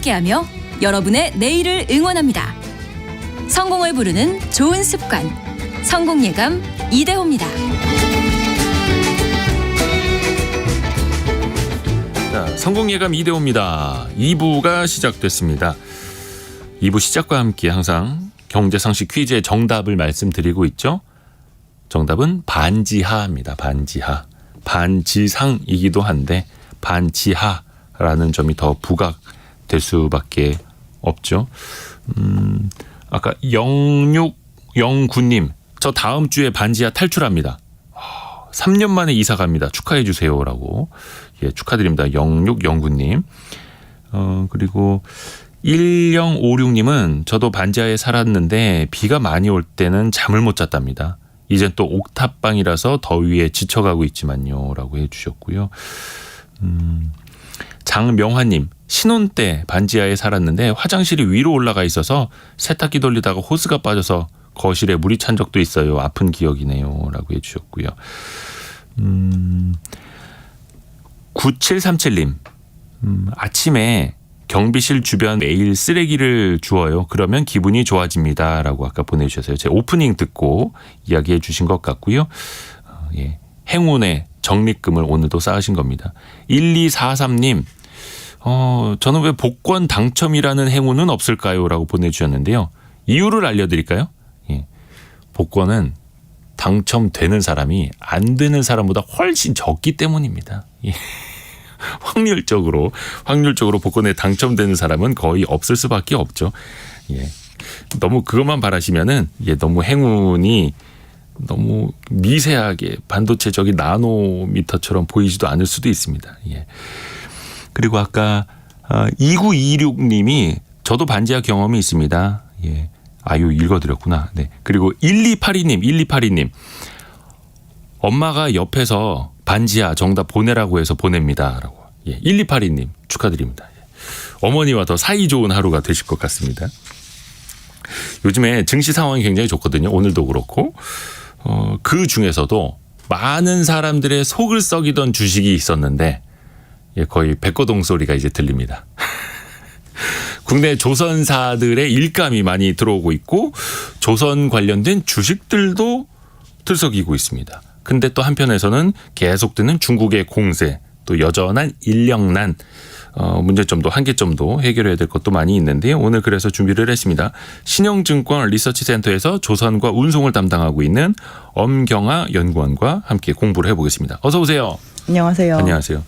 함께하며 여러분의 내일을 응원합니다. 성공을 부르는 좋은 습관, 성공예감 이대호입니다. 자, 성공예감 이대호입니다. 2부가 시작됐습니다. 2부 시작과 함께 항상 경제상식 퀴즈의 정답을 말씀드리고 있죠. 정답은 반지하입니다. 반지하. 반지상이기도 한데 반지하라는 점이 더 부각될 수밖에 없죠. 아까 0609님, 저 다음 주에 반지하 탈출합니다. 3년 만에 이사 갑니다. 축하해 주세요라고. 예, 축하드립니다. 0609님. 그리고 1056님은 저도 반지하에 살았는데 비가 많이 올 때는 잠을 못 잤답니다. 이젠 또 옥탑방이라서 더위에 지쳐가고 있지만요 라고 해주셨고요. 장명화님, 신혼 때 반지하에 살았는데 화장실이 위로 올라가 있어서 세탁기 돌리다가 호스가 빠져서 거실에 물이 찬 적도 있어요. 아픈 기억이네요 라고 해주셨고요. 9737님, 아침에 경비실 주변 매일 쓰레기를 주워요. 그러면 기분이 좋아집니다 라고 아까 보내주셨어요. 제 오프닝 듣고 이야기해 주신 것 같고요. 예, 행운의 적립금을 오늘도 쌓으신 겁니다. 1243님, 저는 왜 복권 당첨이라는 행운은 없을까요? 라고 보내주셨는데요. 이유를 알려드릴까요? 예, 복권은 당첨되는 사람이 안 되는 사람보다 훨씬 적기 때문입니다. 예. 확률적으로 복권에 당첨되는 사람은 거의 없을 수밖에 없죠. 예. 너무 그것만 바라시면은 너무 행운이 너무 미세하게 반도체적인 나노미터처럼 보이지도 않을 수도 있습니다. 예. 그리고 아까 2926님이 저도 반지하 경험이 있습니다. 예. 이거 읽어드렸구나. 네. 그리고 1282님. 엄마가 옆에서 반지하 정답 보내라고 해서 보냅니다. 라고. 예. 1282님 축하드립니다. 예. 어머니와 더 사이좋은 하루가 되실 것 같습니다. 요즘에 증시 상황이 굉장히 좋거든요. 오늘도 그렇고. 그 중에서도 많은 사람들의 속을 썩이던 주식이 있었는데 거의 백거동 소리가 이제 들립니다. 국내 조선사들의 일감이 많이 들어오고 있고 조선 관련된 주식들도 들썩이고 있습니다. 근데 또 한편에서는 계속되는 중국의 공세, 또 여전한 인력난, 문제점도 한계점도 해결해야 될 것도 많이 있는데요. 오늘 그래서 준비를 했습니다. 신영증권 리서치센터에서 조선과 운송을 담당하고 있는 엄경아 연구원과 함께 공부를 해보겠습니다. 어서 오세요. 안녕하세요. 안녕하세요.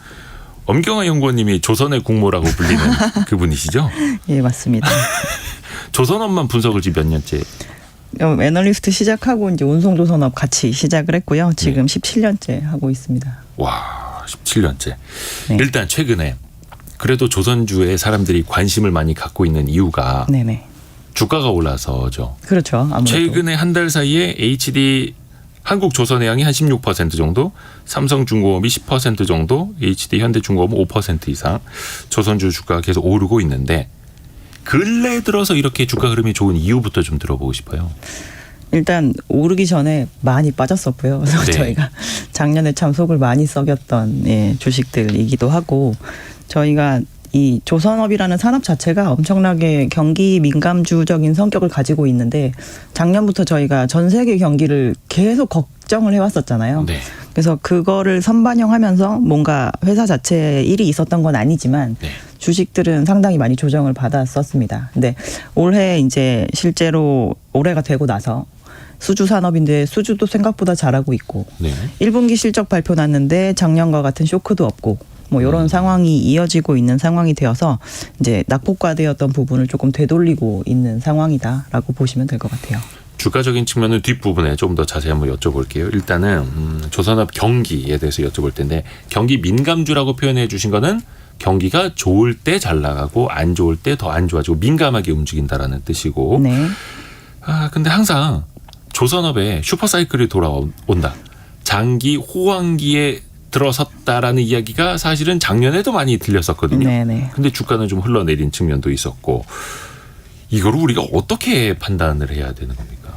엄경아 연구원님이 조선의 국모라고 불리는 그분이시죠? 예, 맞습니다. 조선업만 분석을 지금 몇 년째? 애널리스트 시작하고 이제 운송조선업 같이 시작을 했고요. 지금 17년째 하고 있습니다. 와, 17년째. 네. 일단 최근에 그래도 조선주에 사람들이 관심을 많이 갖고 있는 이유가 네네. 주가가 올라서죠. 그렇죠. 아무래도. 최근에 한 달 사이에 HD 한국조선해양이 한 16% 정도, 삼성중공업이 10% 정도, HD 현대중공업은 5% 이상 조선주 주가가 계속 오르고 있는데 근래 들어서 이렇게 주가 흐름이 좋은 이유부터 좀 들어보고 싶어요. 일단 오르기 전에 많이 빠졌었고요. 그래서 네. 저희가 작년에 참 속을 많이 썩였던 주식들이기도 하고 저희가 이 조선업이라는 산업 자체가 엄청나게 경기 민감주적인 성격을 가지고 있는데 작년부터 저희가 전 세계 경기를 계속 걱정을 해왔었잖아요. 네. 그래서 그거를 선반영하면서 뭔가 회사 자체에 일이 있었던 건 아니지만 네. 주식들은 상당히 많이 조정을 받았었습니다. 근데 올해 이제 실제로 올해가 되고 나서 수주 산업인데 수주도 생각보다 잘하고 있고 네. 1분기 실적 발표 났는데 작년과 같은 쇼크도 없고 뭐 이런 상황이 이어지고 있는 상황이 되어서 이제 낙폭과대였던 부분을 조금 되돌리고 있는 상황이다라고 보시면 될 것 같아요. 주가적인 측면은 뒷부분에 좀 더 자세히 한번 여쭤볼게요. 일단은 조선업 경기에 대해서 여쭤볼 텐데 경기 민감주라고 표현해 주신 거는 경기가 좋을 때 잘 나가고 안 좋을 때 더 안 좋아지고 민감하게 움직인다라는 뜻이고. 네. 근데 항상 조선업에 슈퍼사이클이 돌아온다. 장기 호황기에 들어섰다라는 이야기가 사실은 작년에도 많이 들렸었거든요. 네네. 근데 주가는 좀 흘러내린 측면도 있었고 이거를 우리가 어떻게 판단을 해야 되는 겁니까?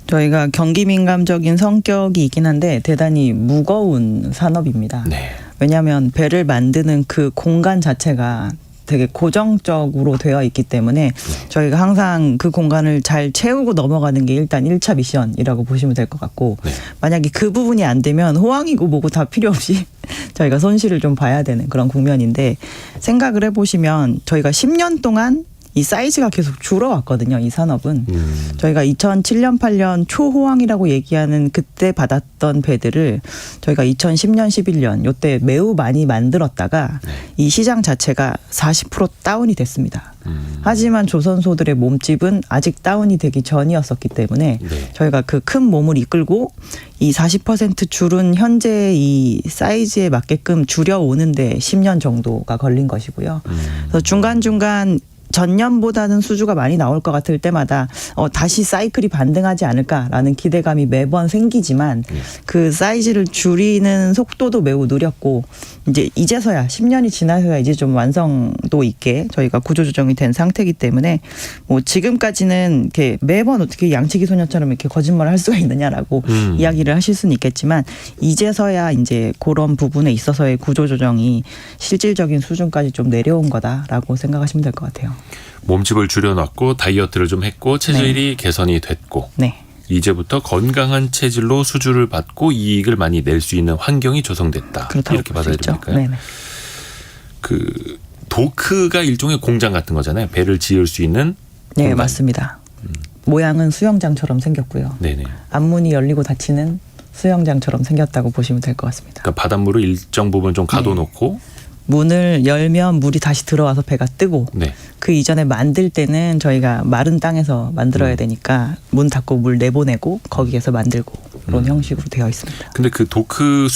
저희가 경기 민감적인 성격이 있긴 한데 대단히 무거운 산업입니다. 네. 왜냐하면 배를 만드는 그 공간 자체가 되게 고정적으로 되어 있기 때문에 저희가 항상 그 공간을 잘 채우고 넘어가는 게 일단 1차 미션이라고 보시면 될 것 같고 네. 만약에 그 부분이 안 되면 호황이고 뭐고 다 필요 없이 저희가 손실을 좀 봐야 되는 그런 국면인데 생각을 해보시면 저희가 10년 동안 이 사이즈가 계속 줄어왔거든요. 이 산업은. 저희가 2007년 8년 초호황이라고 얘기하는 그때 받았던 배들을 저희가 2010년 11년 요때 매우 많이 만들었다가 이 시장 자체가 40% 다운이 됐습니다. 하지만 조선소들의 몸집은 아직 다운이 되기 전이었었기 때문에 네. 저희가 그 큰 몸을 이끌고 이 40% 줄은 현재 이 사이즈에 맞게끔 줄여오는데 10년 정도가 걸린 것이고요. 그래서 중간중간 전년보다는 수주가 많이 나올 것 같을 때마다 다시 사이클이 반등하지 않을까라는 기대감이 매번 생기지만 그 사이즈를 줄이는 속도도 매우 느렸고 이제서야 10년이 지나서야 이제 좀 완성도 있게 저희가 구조조정이 된 상태이기 때문에 뭐 지금까지는 이렇게 매번 어떻게 양치기 소녀처럼 이렇게 거짓말을 할 수가 있느냐라고 이야기를 하실 수는 있겠지만 이제서야 이제 그런 부분에 있어서의 구조조정이 실질적인 수준까지 좀 내려온 거다라고 생각하시면 될 것 같아요. 몸집을 줄여놨고 다이어트를 좀 했고 체질이 개선이 됐고 네. 이제부터 건강한 체질로 수주를 받고 이익을 많이 낼 수 있는 환경이 조성됐다. 그렇다고 이렇게 볼 수 받아야 있죠. 될까요? 네네. 그 도크가 일종의 공장 같은 거잖아요. 배를 지을 수 있는 네, 공간. 맞습니다. 모양은 수영장처럼 생겼고요. 네네. 앞문이 열리고 닫히는 수영장처럼 생겼다고 보시면 될 것 같습니다. 그러니까 바닷물을 일정 부분 좀 가둬놓고 문을 열면 물이 다시 들어와서 배가 뜨고 네. 그 이전에 만들 때는 저희가 마른 땅에서 만들어야 되니까 문 닫고 물 내보내고 거기에서 만들고 그런 형식으로 되어 있습니다. 근데 그 도크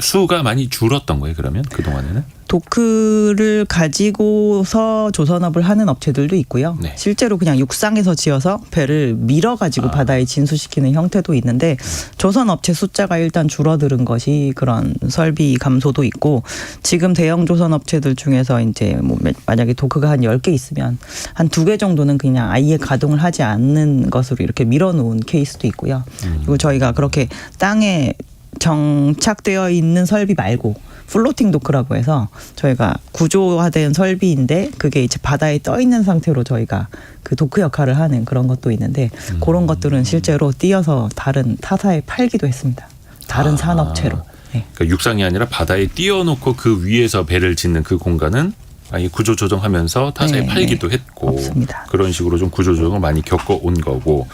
수가 많이 줄었던 거예요, 그러면 그동안에는? 도크를 가지고서 조선업을 하는 업체들도 있고요. 네. 실제로 그냥 육상에서 지어서 배를 밀어가지고 바다에 진수시키는 형태도 있는데 조선업체 숫자가 일단 줄어드는 것이 그런 설비 감소도 있고 지금 대형 조선업체들 중에서 이제 뭐 만약에 도크가 한 10개 있으면 한 2개 정도는 그냥 아예 가동을 하지 않는 것으로 이렇게 밀어놓은 케이스도 있고요. 그리고 저희가 그렇게 땅에 정착되어 있는 설비 말고 플로팅 도크라고 해서 저희가 구조화된 설비인데 그게 이제 바다에 떠 있는 상태로 저희가 그 도크 역할을 하는 그런 것도 있는데 그런 것들은 실제로 띄어서 다른 타사에 팔기도 했습니다. 다른 산업체로. 네. 그러니까 육상이 아니라 바다에 띄워놓고 그 위에서 배를 짓는 그 공간은 아예 구조 조정하면서 타사에 네, 팔기도 했고 없습니다. 그런 식으로 좀 구조 조정을 많이 겪어온 거고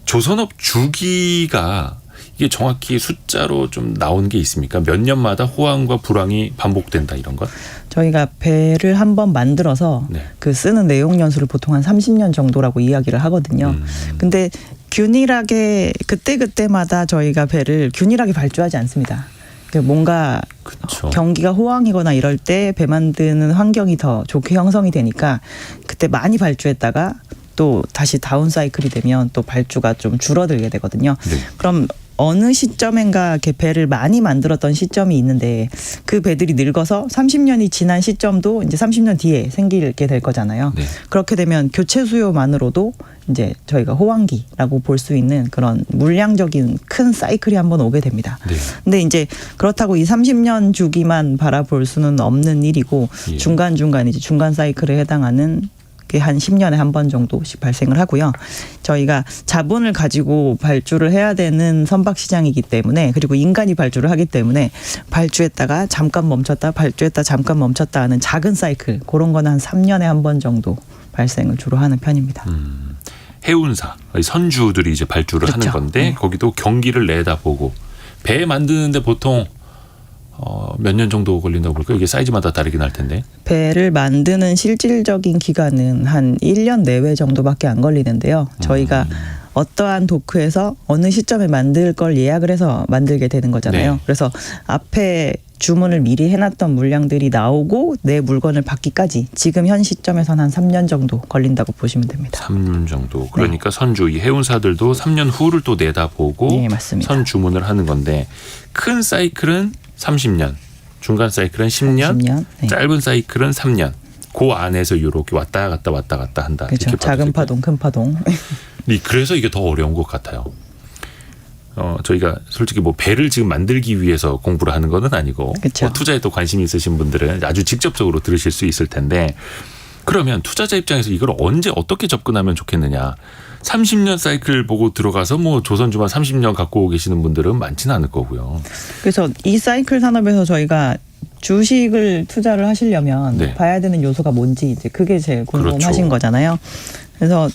조선업 주기가 이게 정확히 숫자로 좀 나온 게 있습니까? 몇 년마다 호황과 불황이 반복된다 이런 것? 저희가 배를 한번 만들어서 네. 그 쓰는 내용 연수를 보통 한 30년 정도라고 이야기를 하거든요. 근데 균일하게 그때그때마다 저희가 배를 균일하게 발주하지 않습니다. 뭔가 그쵸. 경기가 호황이거나 이럴 때 배 만드는 환경이 더 좋게 형성이 되니까 그때 많이 발주했다가 또 다시 다운 사이클이 되면 또 발주가 좀 줄어들게 되거든요. 네. 그럼 어느 시점인가 이렇게 배를 많이 만들었던 시점이 있는데 그 배들이 늙어서 30년이 지난 시점도 이제 30년 뒤에 생기게 될 거잖아요. 네. 그렇게 되면 교체 수요만으로도 이제 저희가 호황기라고 볼 수 있는 그런 물량적인 큰 사이클이 한번 오게 됩니다. 네. 근데 이제 그렇다고 이 30년 주기만 바라볼 수는 없는 일이고 예. 중간중간 이제 중간 사이클에 해당하는 한 10년에 한 번 정도씩 발생을 하고요. 저희가 자본을 가지고 발주를 해야 되는 선박 시장이기 때문에 그리고 인간이 발주를 하기 때문에 발주했다가 잠깐 멈췄다 발주했다 잠깐 멈췄다 하는 작은 사이클 그런 거는 한 3년에 한 번 정도 발생을 주로 하는 편입니다. 해운사 선주들이 이제 발주를 그렇죠. 하는 건데 네. 거기도 경기를 내다보고 배 만드는데 보통 몇 년 정도 걸린다고 볼까요? 이게 사이즈마다 다르긴 할 텐데. 배를 만드는 실질적인 기간은 한 1년 내외 정도밖에 안 걸리는데요. 저희가 어떠한 도크에서 어느 시점에 만들 걸 예약을 해서 만들게 되는 거잖아요. 네. 그래서 앞에 주문을 미리 해놨던 물량들이 나오고 내 물건을 받기까지 지금 현 시점에서는 한 3년 정도 걸린다고 보시면 됩니다. 3년 정도. 그러니까 선주 이 해운사들도 3년 후를 또 내다보고 네, 맞습니다. 선 주문을 하는 건데 큰 사이클은 30년, 중간 사이클은 10년, 10년. 네. 짧은 사이클은 3년. 그 안에서 이렇게 왔다 갔다 한다. 그렇죠. 이렇게 작은 봐도 될까요? 파동, 큰 파동. 그래서 이게 더 어려운 것 같아요. 저희가 솔직히 뭐 배를 지금 만들기 위해서 공부를 하는 건 아니고 그쵸. 뭐 투자에 또 관심이 있으신 분들은 아주 직접적으로 들으실 수 있을 텐데 그러면 투자자 입장에서 이걸 언제 어떻게 접근하면 좋겠느냐. 30년 사이클 보고 들어가서 뭐 조선주만 30년 갖고 계시는 분들은 많지는 않을 거고요. 그래서 이 사이클 산업에서 저희가 주식을 투자를 하시려면 네. 봐야 되는 요소가 뭔지 이제 그게 제일 궁금하신 그렇죠. 거잖아요. 그래서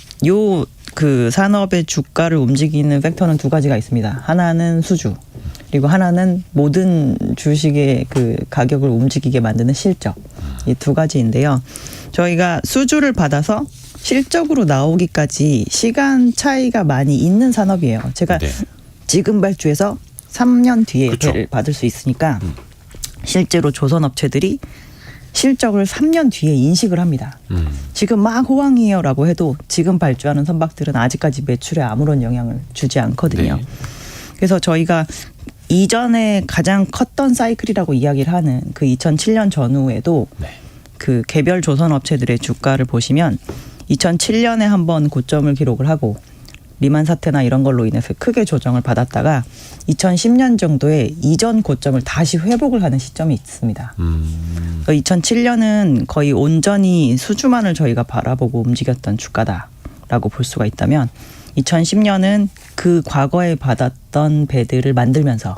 그 산업의 주가를 움직이는 팩터는 두 가지가 있습니다. 하나는 수주, 그리고 하나는 모든 주식의 그 가격을 움직이게 만드는 실적. 이 두 가지인데요. 저희가 수주를 받아서 실적으로 나오기까지 시간 차이가 많이 있는 산업이에요. 제가 네. 지금 발주해서 3년 뒤에 그렇죠. 배를 받을 수 있으니까 실제로 조선업체들이 실적을 3년 뒤에 인식을 합니다. 지금 막 호황이에요라고 해도 지금 발주하는 선박들은 아직까지 매출에 아무런 영향을 주지 않거든요. 네. 그래서 저희가 이전에 가장 컸던 사이클이라고 이야기를 하는 그 2007년 전후에도 네. 그 개별 조선업체들의 주가를 보시면 2007년에 한번 고점을 기록을 하고 리만 사태나 이런 걸로 인해서 크게 조정을 받았다가 2010년 정도에 이전 고점을 다시 회복을 하는 시점이 있습니다. 2007년은 거의 온전히 수주만을 저희가 바라보고 움직였던 주가다라고 볼 수가 있다면 2010년은 그 과거에 받았던 배들을 만들면서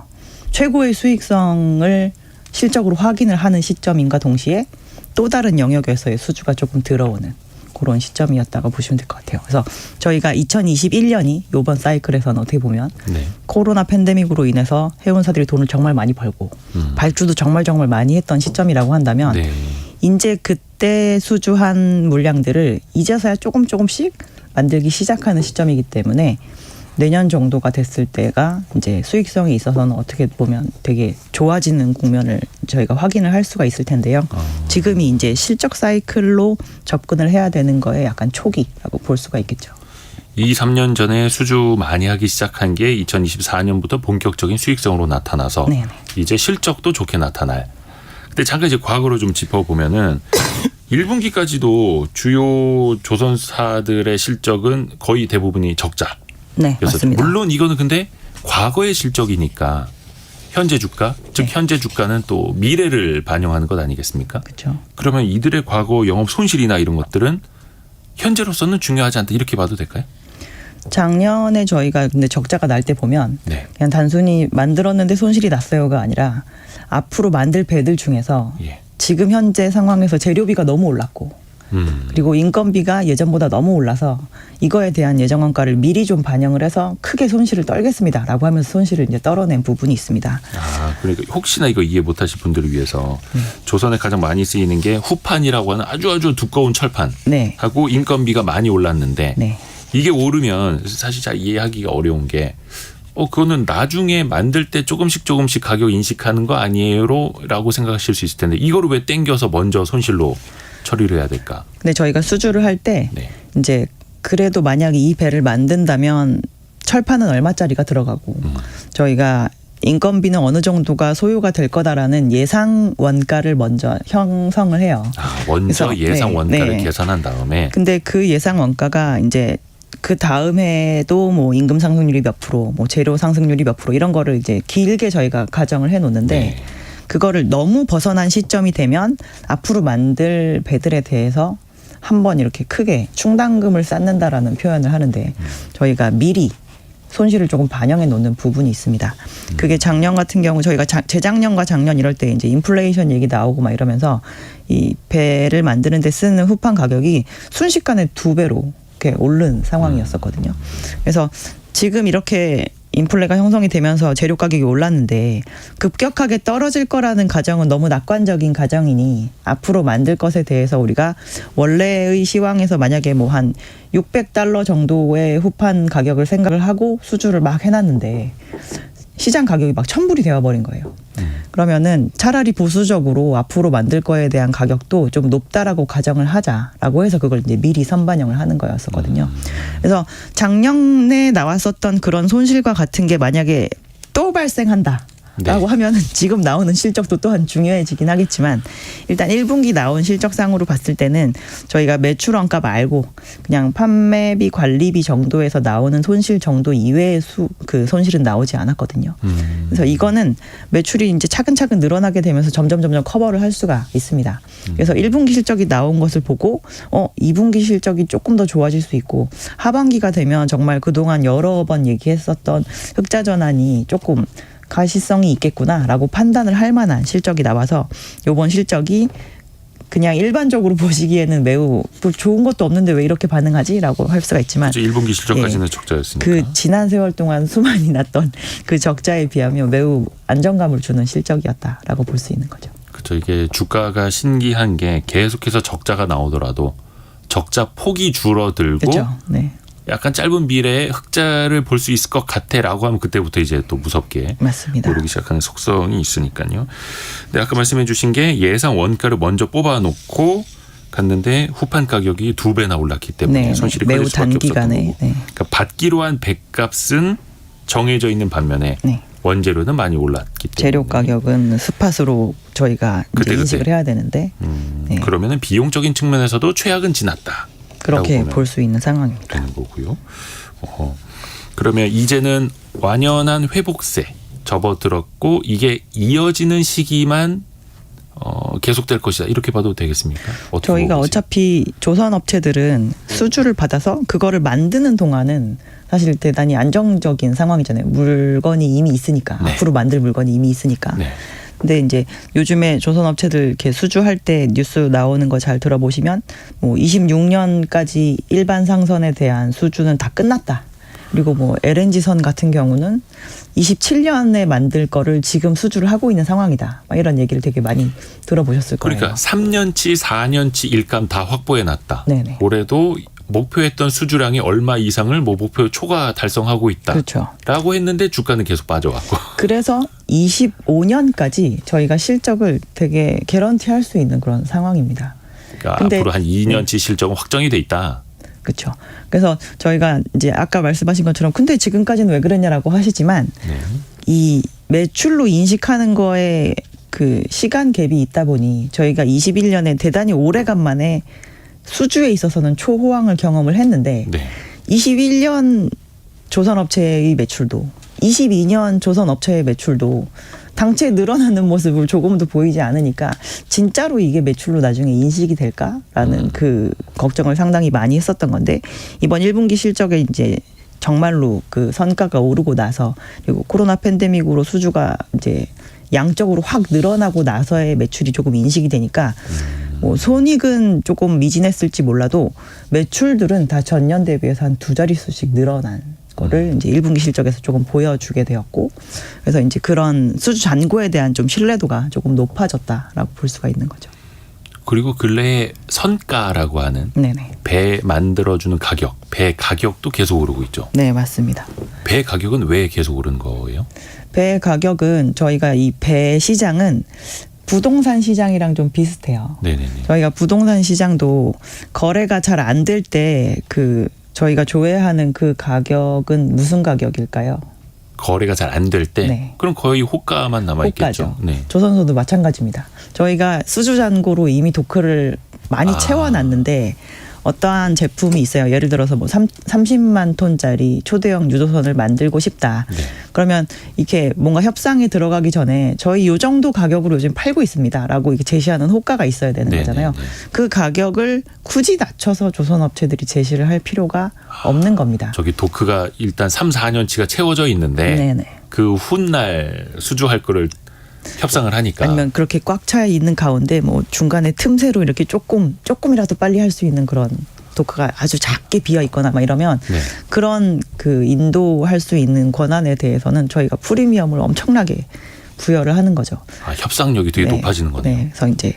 최고의 수익성을 실적으로 확인을 하는 시점인가 동시에 또 다른 영역에서의 수주가 조금 들어오는 그런 시점이었다고 보시면 될 것 같아요. 그래서 저희가 2021년이 이번 사이클에서는 어떻게 보면 네. 코로나 팬데믹으로 인해서 해운사들이 돈을 정말 많이 벌고 발주도 정말 많이 했던 시점이라고 한다면 네. 이제 그때 수주한 물량들을 이제서야 조금씩 만들기 시작하는 시점이기 때문에 내년 정도가 됐을 때가 이제 수익성에 있어서는 어떻게 보면 되게 좋아지는 국면을 저희가 확인을 할 수가 있을 텐데요. 지금이 이제 실적 사이클로 접근을 해야 되는 거에 약간 초기라고 볼 수가 있겠죠. 2-3년 전에 수주 많이 하기 시작한 게 2024년부터 본격적인 수익성으로 나타나서 네네. 이제 실적도 좋게 나타날. 근데 잠깐 이제 과거로 좀 짚어보면은 1분기까지도 주요 조선사들의 실적은 거의 대부분이 적자. 네, 맞습니다. 물론 이거는 근데 과거의 실적이니까 현재 주가, 즉 네. 현재 주가는 또 미래를 반영하는 것 아니겠습니까? 그렇죠. 그러면 이들의 과거 영업 손실이나 이런 것들은 현재로서는 중요하지 않다 이렇게 봐도 될까요? 작년에 저희가 근데 적자가 날 때 보면 네. 그냥 단순히 만들었는데 손실이 났어요가 아니라 앞으로 만들 배들 중에서 예. 지금 현재 상황에서 재료비가 너무 올랐고 그리고 인건비가 예전보다 너무 올라서 이거에 대한 예정원가를 미리 좀 반영을 해서 크게 손실을 떨겠습니다라고 하면서 손실을 이제 떨어낸 부분이 있습니다. 아, 그러니까 혹시나 이거 이해 못하실 분들을 위해서 조선에 가장 많이 쓰이는 게 후판이라고 하는 아주 두꺼운 철판 네, 하고 인건비가 많이 올랐는데 네, 이게 오르면 사실 잘 이해하기가 어려운 게 그거는 나중에 만들 때 조금씩 가격 인식하는 거 아니에요라고 생각하실 수 있을 텐데 이거를 왜 땡겨서 먼저 손실로 처리를 해야 될까? 근데 저희가 수주를 할 때 네. 이제 그래도 만약에 이 배를 만든다면 철판은 얼마짜리가 들어가고 저희가 인건비는 어느 정도가 소요가 될 거다라는 예상 원가를 먼저 형성을 해요. 아, 먼저 그래서, 예상 네, 원가를 네. 계산한 다음에 근데 그 예상 원가가 이제 그 다음에도 뭐 임금 상승률이 몇 프로, 뭐 재료 상승률이 몇 프로 이런 거를 이제 길게 저희가 가정을 해 놓는데 네. 그거를 너무 벗어난 시점이 되면 앞으로 만들 배들에 대해서 한번 이렇게 크게 충당금을 쌓는다라는 표현을 하는데 저희가 미리 손실을 조금 반영해 놓는 부분이 있습니다. 그게 작년 같은 경우 저희가 재작년과 작년 이럴 때 이제 인플레이션 얘기 나오고 막 이러면서 이 배를 만드는 데 쓰는 후판 가격이 순식간에 2배로 이렇게 오른 상황이었었거든요. 그래서 지금 이렇게 인플레가 형성이 되면서 재료 가격이 올랐는데 급격하게 떨어질 거라는 가정은 너무 낙관적인 가정이니 앞으로 만들 것에 대해서 우리가 원래의 시황에서 만약에 뭐 한 $600 정도의 후판 가격을 생각을 하고 수주를 막 해놨는데 시장 가격이 막 1,000불이 되어버린 거예요. 그러면은 차라리 보수적으로 앞으로 만들 거에 대한 가격도 좀 높다라고 가정을 하자라고 해서 그걸 이제 미리 선반영을 하는 거였었거든요. 그래서 작년에 나왔었던 그런 손실과 같은 게 만약에 또 발생한다. 라고 하면 지금 나오는 실적도 또한 중요해지긴 하겠지만 일단 1분기 나온 실적상으로 봤을 때는 저희가 매출 원가 말고 그냥 판매비 관리비 정도에서 나오는 손실 정도 이외의 그 손실은 나오지 않았거든요. 그래서 이거는 매출이 이제 차근차근 늘어나게 되면서 점점 커버를 할 수가 있습니다. 그래서 1분기 실적이 나온 것을 보고 2분기 실적이 조금 더 좋아질 수 있고 하반기가 되면 정말 그동안 여러 번 얘기했었던 흑자 전환이 조금 가시성이 있겠구나라고 판단을 할 만한 실적이 나와서 이번 실적이 그냥 일반적으로 보시기에는 매우 좋은 것도 없는데 왜 이렇게 반응하지라고 할 수가 있지만 그렇죠. 1분기 실적까지는 적자였으니까. 그 지난 세월 동안 수많이 났던 그 적자에 비하면 매우 안정감을 주는 실적이었다라고 볼 수 있는 거죠. 그렇죠. 이게 주가가 신기한 게 계속해서 적자가 나오더라도 적자 폭이 줄어들고 그렇죠. 네. 약간 짧은 미래에 흑자를 볼 수 있을 것 같아라고 하면 그때부터 이제 또 무섭게 맞습니다. 오르기 시작하는 속성이 있으니까요. 근데 아까 말씀해 주신 게 예상 원가를 먼저 뽑아놓고 갔는데 후판 가격이 2배나 올랐기 때문에 네, 손실이 매우 커질 수밖에 없었던 단기간에 거고. 네. 그러니까 받기로 한 배값은 정해져 있는 반면에 네. 원재료는 많이 올랐기 때문에 재료 가격은 스팟으로 저희가 이제 인식을 해야 되는데 네. 그러면은 비용적인 측면에서도 최악은 지났다. 그렇게 볼 수 있는 상황입니다. 되는 거고요. 그러면 이제는 완연한 회복세 접어들었고 이게 이어지는 시기만 계속될 것이다. 이렇게 봐도 되겠습니까? 저희가 어차피 조선업체들은 수주를 받아서 그거를 만드는 동안은 사실 대단히 안정적인 상황이잖아요. 물건이 이미 있으니까. 네. 앞으로 만들 물건이 이미 있으니까. 네. 근데 이제 요즘에 조선업체들 이렇게 수주할 때 뉴스 나오는 거 잘 들어보시면 뭐 26년까지 일반 상선에 대한 수주는 다 끝났다. 그리고 뭐 LNG선 같은 경우는 27년에 만들 거를 지금 수주를 하고 있는 상황이다. 막 이런 얘기를 되게 많이 들어보셨을 거예요. 그러니까 3년치, 4년치 일감 다 확보해 놨다. 네네. 올해도 목표했던 수주량이 얼마 이상을 뭐 목표 초과 달성하고 있다. 그렇죠. 라고 했는데 주가는 계속 빠져왔고. 그래서 25년까지 저희가 실적을 되게 개런티할 수 있는 그런 상황입니다. 그러니까 근데 앞으로 한 2년치 실적은 확정이 돼 있다. 그렇죠. 그래서 저희가 이제 아까 말씀하신 것처럼 근데 지금까지는 왜 그랬냐라고 하시지만 네. 이 매출로 인식하는 거에 그 시간 갭이 있다 보니 저희가 21년에 대단히 오래간만에 수주에 있어서는 초호황을 경험을 했는데 네. 21년 조선업체의 매출도 22년 조선업체의 매출도 당체 늘어나는 모습을 조금도 보이지 않으니까 진짜로 이게 매출로 나중에 인식이 될까라는 그 걱정을 상당히 많이 했었던 건데 이번 1분기 실적에 이제 정말로 그 선가가 오르고 나서 그리고 코로나 팬데믹으로 수주가 이제 양적으로 확 늘어나고 나서의 매출이 조금 인식이 되니까 뭐 손익은 조금 미진했을지 몰라도 매출들은 다 전년 대비해서 한 2자릿수씩 늘어난 거를 이제 1분기 실적에서 조금 보여주게 되었고 그래서 이제 그런 수주 잔고에 대한 좀 신뢰도가 조금 높아졌다라고 볼 수가 있는 거죠. 그리고 근래에 선가라고 하는 네네. 배 만들어주는 가격, 배 가격도 계속 오르고 있죠. 네, 맞습니다. 배 가격은 왜 계속 오른 거예요? 배 가격은 저희가 이 배 시장은 부동산 시장이랑 좀 비슷해요. 네네네. 저희가 부동산 시장도 거래가 잘 안 될 때 그 저희가 조회하는 그 가격은 무슨 가격일까요? 거래가 잘 안 될 때 네. 그럼 거의 호가만 남아 있겠죠. 호가죠. 네. 조선소도 마찬가지입니다. 저희가 수주 잔고로 이미 도크를 많이 채워놨는데 어떠한 제품이 있어요. 예를 들어서 뭐 30만 톤짜리 초대형 유조선을 만들고 싶다. 네. 그러면 이렇게 뭔가 협상에 들어가기 전에 저희 요 정도 가격으로 요즘 팔고 있습니다라고 이렇게 제시하는 호가가 있어야 되는 거잖아요. 네네네. 그 가격을 굳이 낮춰서 조선업체들이 제시를 할 필요가 없는 겁니다. 저기 도크가 일단 3, 4년치가 채워져 있는데 네네. 그 훗날 수주할 거를 협상을 하니까 아니면 그렇게 꽉 차 있는 가운데 뭐 중간에 틈새로 이렇게 조금이라도 빨리 할 수 있는 그런 도크가 아주 작게 비어 있거나 막 이러면 네. 그런 그 인도할 수 있는 권한에 대해서는 저희가 프리미엄을 엄청나게 부여를 하는 거죠. 아, 협상력이 되게 높아지는 거네요. 네, 그래서 이제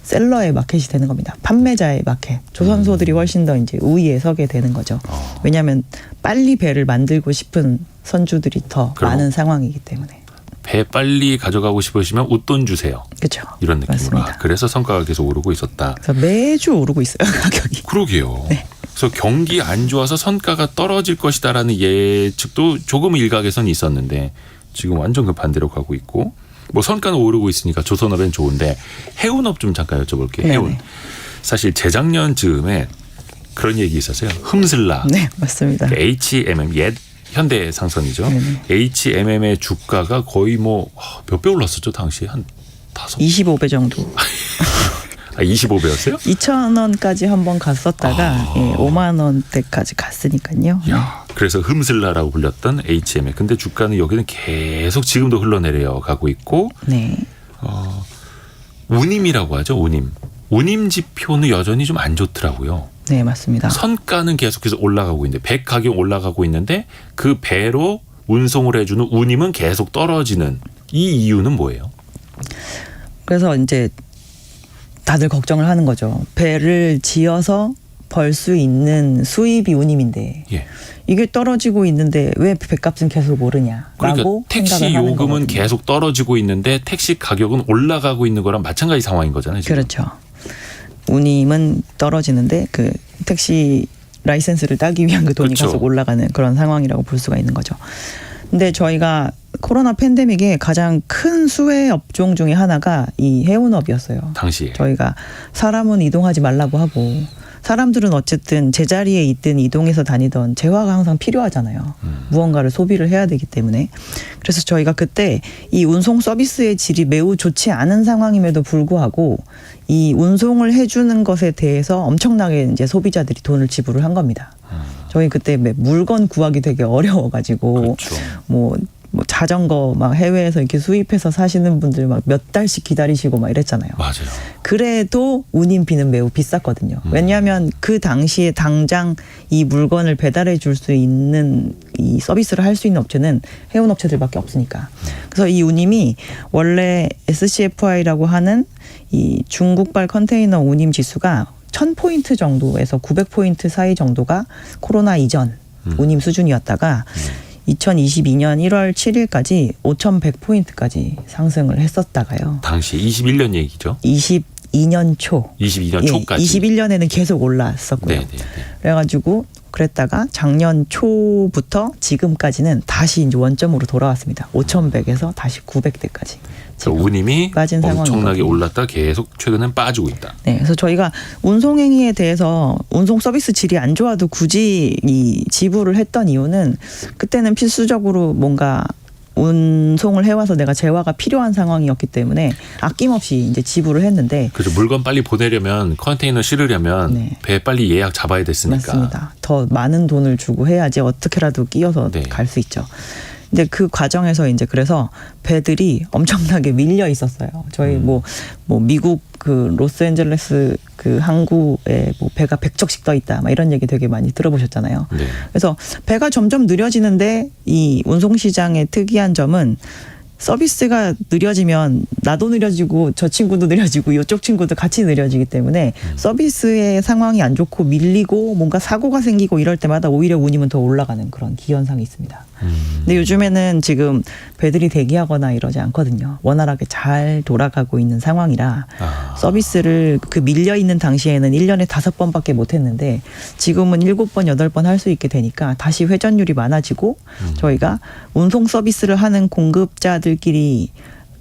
셀러의 마켓이 되는 겁니다. 판매자의 마켓. 조선소들이 훨씬 더 이제 우위에 서게 되는 거죠. 왜냐하면 빨리 배를 만들고 싶은 선주들이 더 그럼 많은 상황이기 때문에. 배 빨리 가져가고 싶으시면 웃돈 주세요. 그렇죠. 이런 느낌으로. 맞습니다. 아, 그래서 성과가 계속 오르고 있었다. 그래서 매주 오르고 있어요, 가격이. 그러게요. 네. 그래서 경기 안 좋아서 선가가 떨어질 것이다라는 예측도 조금 일각에선 있었는데 지금 완전 그 반대로 가고 있고 뭐 선가는 오르고 있으니까 조선업엔 좋은데 해운업 좀 잠깐 여쭤볼게요. 네네. 해운. 사실 재작년 즈음에 그런 얘기 있었어요. 흠슬라. 네, 맞습니다. HMM 옛 현대상선이죠. 네네. HMM의 주가가 거의 뭐 몇 배 올랐었죠 당시에 한 25배 정도. 25배였어요? 2,000원까지 한번 갔었다가 5만 원대까지 갔으니까요. 야, 그래서 흠슬라라고 불렸던 HMM. 근데 주가는 여기는 계속 지금도 흘러내려 가고 있고 네. 운임이라고 하죠. 운임 지표는 여전히 좀 안 좋더라고요. 네, 맞습니다. 선가는 계속해서 올라가고 있는데 배 가격 올라가고 있는데 그 배로 운송을 해주는 운임은 계속 떨어지는 이 이유는 뭐예요? 그래서 이제 다들 걱정을 하는 거죠. 배를 지어서 벌 수 있는 수입이 운임인데 예. 이게 떨어지고 있는데 왜 배값은 계속 오르냐라고 그러니까 택시 생각을 하는 요금은 거거든요. 계속 떨어지고 있는데 택시 가격은 올라가고 있는 거랑 마찬가지 상황인 거잖아요. 지금. 그렇죠. 운임은 떨어지는데 그 택시 라이센스를 따기 위한 그 돈이 그렇죠. 계속 올라가는 그런 상황이라고 볼 수가 있는 거죠. 근데 저희가 코로나 팬데믹의 가장 큰 수혜 업종 중에 하나가 이 해운업이었어요. 당시에. 저희가 사람은 이동하지 말라고 하고 사람들은 어쨌든 제자리에 있든 이동해서 다니던 재화가 항상 필요하잖아요. 무언가를 소비를 해야 되기 때문에. 그래서 저희가 그때 이 운송 서비스의 질이 매우 좋지 않은 상황임에도 불구하고 이 운송을 해주는 것에 대해서 엄청나게 이제 소비자들이 돈을 지불을 한 겁니다. 저희 그때 물건 구하기 되게 어려워가지고 그렇죠. 뭐 자전거 막 해외에서 이렇게 수입해서 사시는 분들 막 몇 달씩 기다리시고 막 이랬잖아요. 맞아요. 그래도 운임비는 매우 비쌌거든요. 왜냐하면 그 당시에 당장 이 물건을 배달해 줄 수 있는 이 서비스를 할 수 있는 업체는 해운업체들밖에 없으니까. 그래서 이 운임이 원래 SCFI라고 하는 이 중국발 컨테이너 운임 지수가 1000포인트 정도에서 900포인트 사이 정도가 코로나 이전 운임 수준이었다가 2022년 1월 7일까지 5,100포인트까지 상승을 했었다가요. 당시 21년 얘기죠. 22년 초. 22년 초까지. 21년에는 계속 올랐었고요. 네. 그래가지고 그랬다가 작년 초부터 지금까지는 다시 이제 원점으로 돌아왔습니다. 5,100에서 다시 900대까지. 그러니까 운임이 빠진 엄청나게 상황이거든요. 올랐다 계속 최근엔 빠지고 있다. 네, 그래서 저희가 운송행위에 대해서 운송 서비스 질이 안 좋아도 굳이 이 지불을 했던 이유는 그때는 필수적으로 뭔가 운송을 해와서 내가 재화가 필요한 상황이었기 때문에 아낌없이 이제 지불을 했는데. 그래서 물건 빨리 보내려면 컨테이너 실으려면 네. 배 빨리 예약 잡아야 됐으니까. 맞습니다. 더 많은 돈을 주고 해야지 어떻게라도 끼어서 네. 갈 수 있죠. 근데 그 과정에서 이제 그래서 배들이 엄청나게 밀려 있었어요. 저희 뭐 미국 그 로스앤젤레스 그 항구에 뭐 배가 100척씩 떠 있다. 막 이런 얘기 되게 많이 들어보셨잖아요. 네. 그래서 배가 점점 느려지는데 이 운송 시장의 특이한 점은 서비스가 느려지면 나도 느려지고 저 친구도 느려지고 이쪽 친구도 같이 느려지기 때문에 서비스의 상황이 안 좋고 밀리고 뭔가 사고가 생기고 이럴 때마다 오히려 운임은 더 올라가는 그런 기현상이 있습니다. 근데 요즘에는 지금 배들이 대기하거나 이러지 않거든요. 원활하게 잘 돌아가고 있는 상황이라 서비스를 그 밀려있는 당시에는 1년에 5번밖에 못했는데 지금은 7번, 8번 할 수 있게 되니까 다시 회전율이 많아지고 저희가 운송 서비스를 하는 공급자들끼리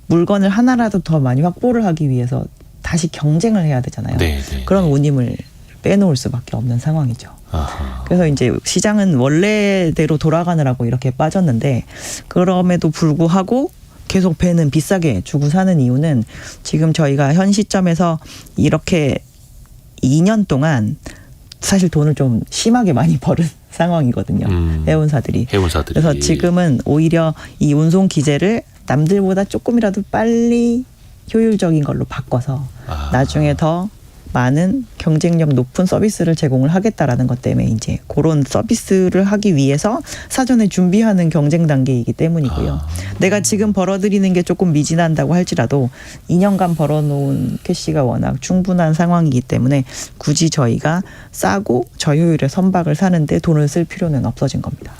물건을 하나라도 더 많이 확보를 하기 위해서 다시 경쟁을 해야 되잖아요. 네. 그런 운임을 빼놓을 수밖에 없는 상황이죠. 아하. 그래서 이제 시장은 원래대로 돌아가느라고 이렇게 빠졌는데 그럼에도 불구하고 계속 배는 비싸게 주고 사는 이유는 지금 저희가 현 시점에서 이렇게 2년 동안 사실 돈을 좀 심하게 많이 벌은 상황이거든요. 해운사들이. 그래서 지금은 오히려 이 운송 기제를 남들보다 조금이라도 빨리 효율적인 걸로 바꿔서 나중에 더 많은 경쟁력 높은 서비스를 제공을 하겠다라는 것 때문에 이제 그런 서비스를 하기 위해서 사전에 준비하는 경쟁 단계이기 때문이고요. 내가 지금 벌어들이는 게 조금 미진한다고 할지라도 2년간 벌어놓은 캐시가 워낙 충분한 상황이기 때문에 굳이 저희가 싸고 저효율의 선박을 사는데 돈을 쓸 필요는 없어진 겁니다.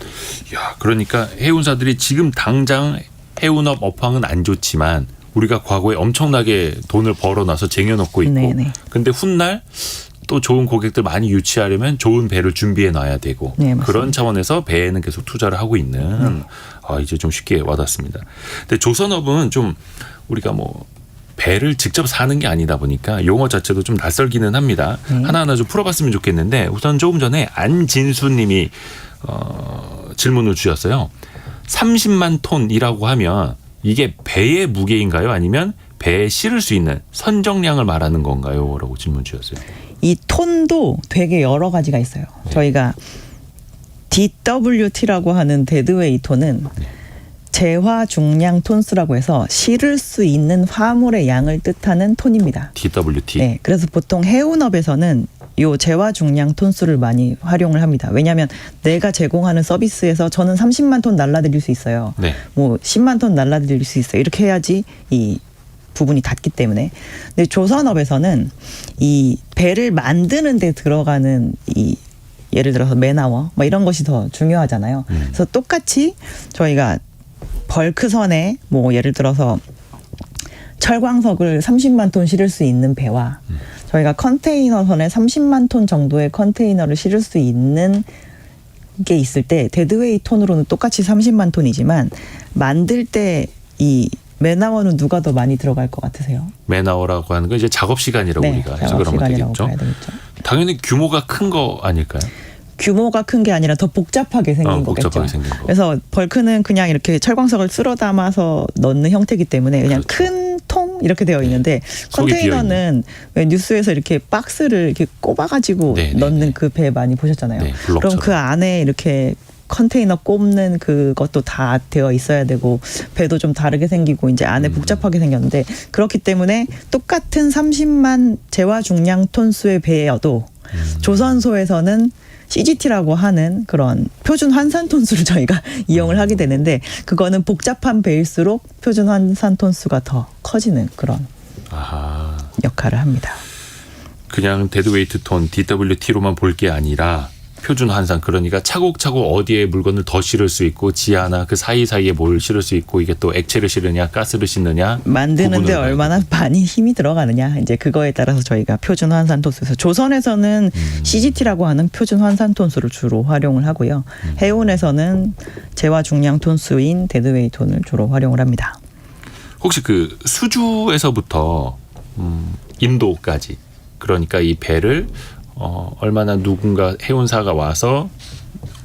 야, 그러니까 해운사들이 지금 당장 해운업 업황은 안 좋지만 우리가 과거에 엄청나게 돈을 벌어놔서 쟁여놓고 있고 네네. 근데 훗날 또 좋은 고객들 많이 유치하려면 좋은 배를 준비해 놔야 되고 네, 맞습니다. 그런 차원에서 배에는 계속 투자를 하고 있는 이제 좀 쉽게 와닿습니다. 근데 조선업은 좀 우리가 뭐 배를 직접 사는 게 아니다 보니까 용어 자체도 좀 낯설기는 합니다. 하나하나 좀 풀어봤으면 좋겠는데 우선 조금 전에 안진수 님이 질문을 주셨어요. 30만 톤이라고 하면 이게 배의 무게인가요? 아니면 배에 실을 수 있는 선정량을 말하는 건가요? 라고 질문 주셨어요. 이 톤도 되게 여러 가지가 있어요. 저희가 DWT라고 하는 데드웨이 톤은 재화 중량 톤수라고 해서 실을 수 있는 화물의 양을 뜻하는 톤입니다. DWT. 네, 그래서 보통 해운업에서는 요 재화 중량 톤수를 많이 활용을 합니다. 왜냐하면 내가 제공하는 서비스에서 저는 30만 톤 날라드릴 수 있어요. 네. 뭐 10만 톤 날라드릴 수 있어요. 이렇게 해야지 이 부분이 닿기 때문에. 근데 조선업에서는 이 배를 만드는 데 들어가는 이 예를 들어서 맨아워 뭐 이런 것이 더 중요하잖아요. 그래서 똑같이 저희가 벌크선에 뭐 예를 들어서 철광석을 30만 톤 실을 수 있는 배와 저희가 컨테이너선에 30만 톤 정도의 컨테이너를 실을 수 있는 게 있을 때 데드웨이 톤으로는 똑같이 30만 톤이지만 만들 때 이 맨아워는 누가 더 많이 들어갈 것 같으세요? 맨아워라고 하는 건 이제 작업 시간이라고 네, 우리가 해서 작업 그러면 시간이라고 되겠죠. 봐야 되겠죠. 당연히 규모가 큰 거 아닐까요? 규모가 큰 게 아니라 더 복잡하게 생긴 거겠죠. 복잡하게 생긴 거. 그래서 벌크는 그냥 이렇게 철광석을 쓸어 담아서 넣는 형태이기 때문에 그냥 그렇죠. 큰 통 이렇게 되어 있는데 속이 컨테이너는 왜 뉴스에서 이렇게 박스를 이렇게 꼽아가지고 네, 네, 넣는 네. 그 배 많이 보셨잖아요. 네, 블록처럼. 그럼 그 안에 이렇게 컨테이너 꼽는 그것도 다 되어 있어야 되고 배도 좀 다르게 생기고 이제 안에 복잡하게 생겼는데 그렇기 때문에 똑같은 30만 재화 중량 톤수의 배여도 조선소에서는 CGT라고 하는 그런 표준 환산 톤수를 저희가 이용을 하게 되는데 그거는 복잡한 배일수록 표준 환산 톤수가 더 커지는 그런 아하. 역할을 합니다. 그냥 데드웨이트 톤 DWT로만 볼 게 아니라 표준 환산 그러니까 차곡차곡 어디에 물건을 더 실을 수 있고 지하나 그 사이사이에 뭘 실을 수 있고 이게 또 액체를 실으냐 가스를 싣느냐 만드는데 구분을 얼마나 많이 힘이 들어가느냐 이제 그거에 따라서 저희가 표준 환산 톤수에서 조선에서는 CGT라고 하는 표준 환산 톤수를 주로 활용을 하고요. 해운에서는 재화 중량 톤수인 데드웨이 톤을 주로 활용을 합니다. 혹시 그 수주에서부터 인도까지 그러니까 이 배를 얼마나 누군가 해운사가 와서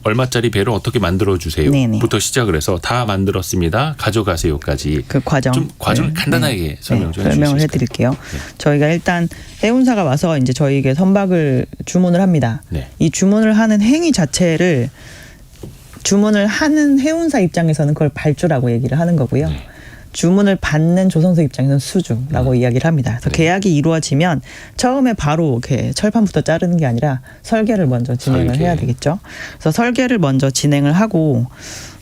얼마짜리 배를 어떻게 만들어 주세요. 네네. 부터 시작을 해서 다 만들었습니다. 가져가세요까지 그 과정 좀 과정을 간단하게 설명 좀 해주실 수 설명을 있을까요? 해드릴게요. 저희가 일단 해운사가 와서 이제 저희에게 선박을 주문을 합니다. 네. 이 주문을 하는 행위 자체를 주문을 하는 해운사 입장에서는 그걸 발주라고 얘기를 하는 거고요. 네. 주문을 받는 조선소 입장에서는 수주라고 이야기를 합니다. 그래서 네. 계약이 이루어지면 처음에 바로 이렇게 철판부터 자르는 게 아니라 설계를 먼저 진행을 설계. 해야 되겠죠. 그래서 설계를 먼저 진행을 하고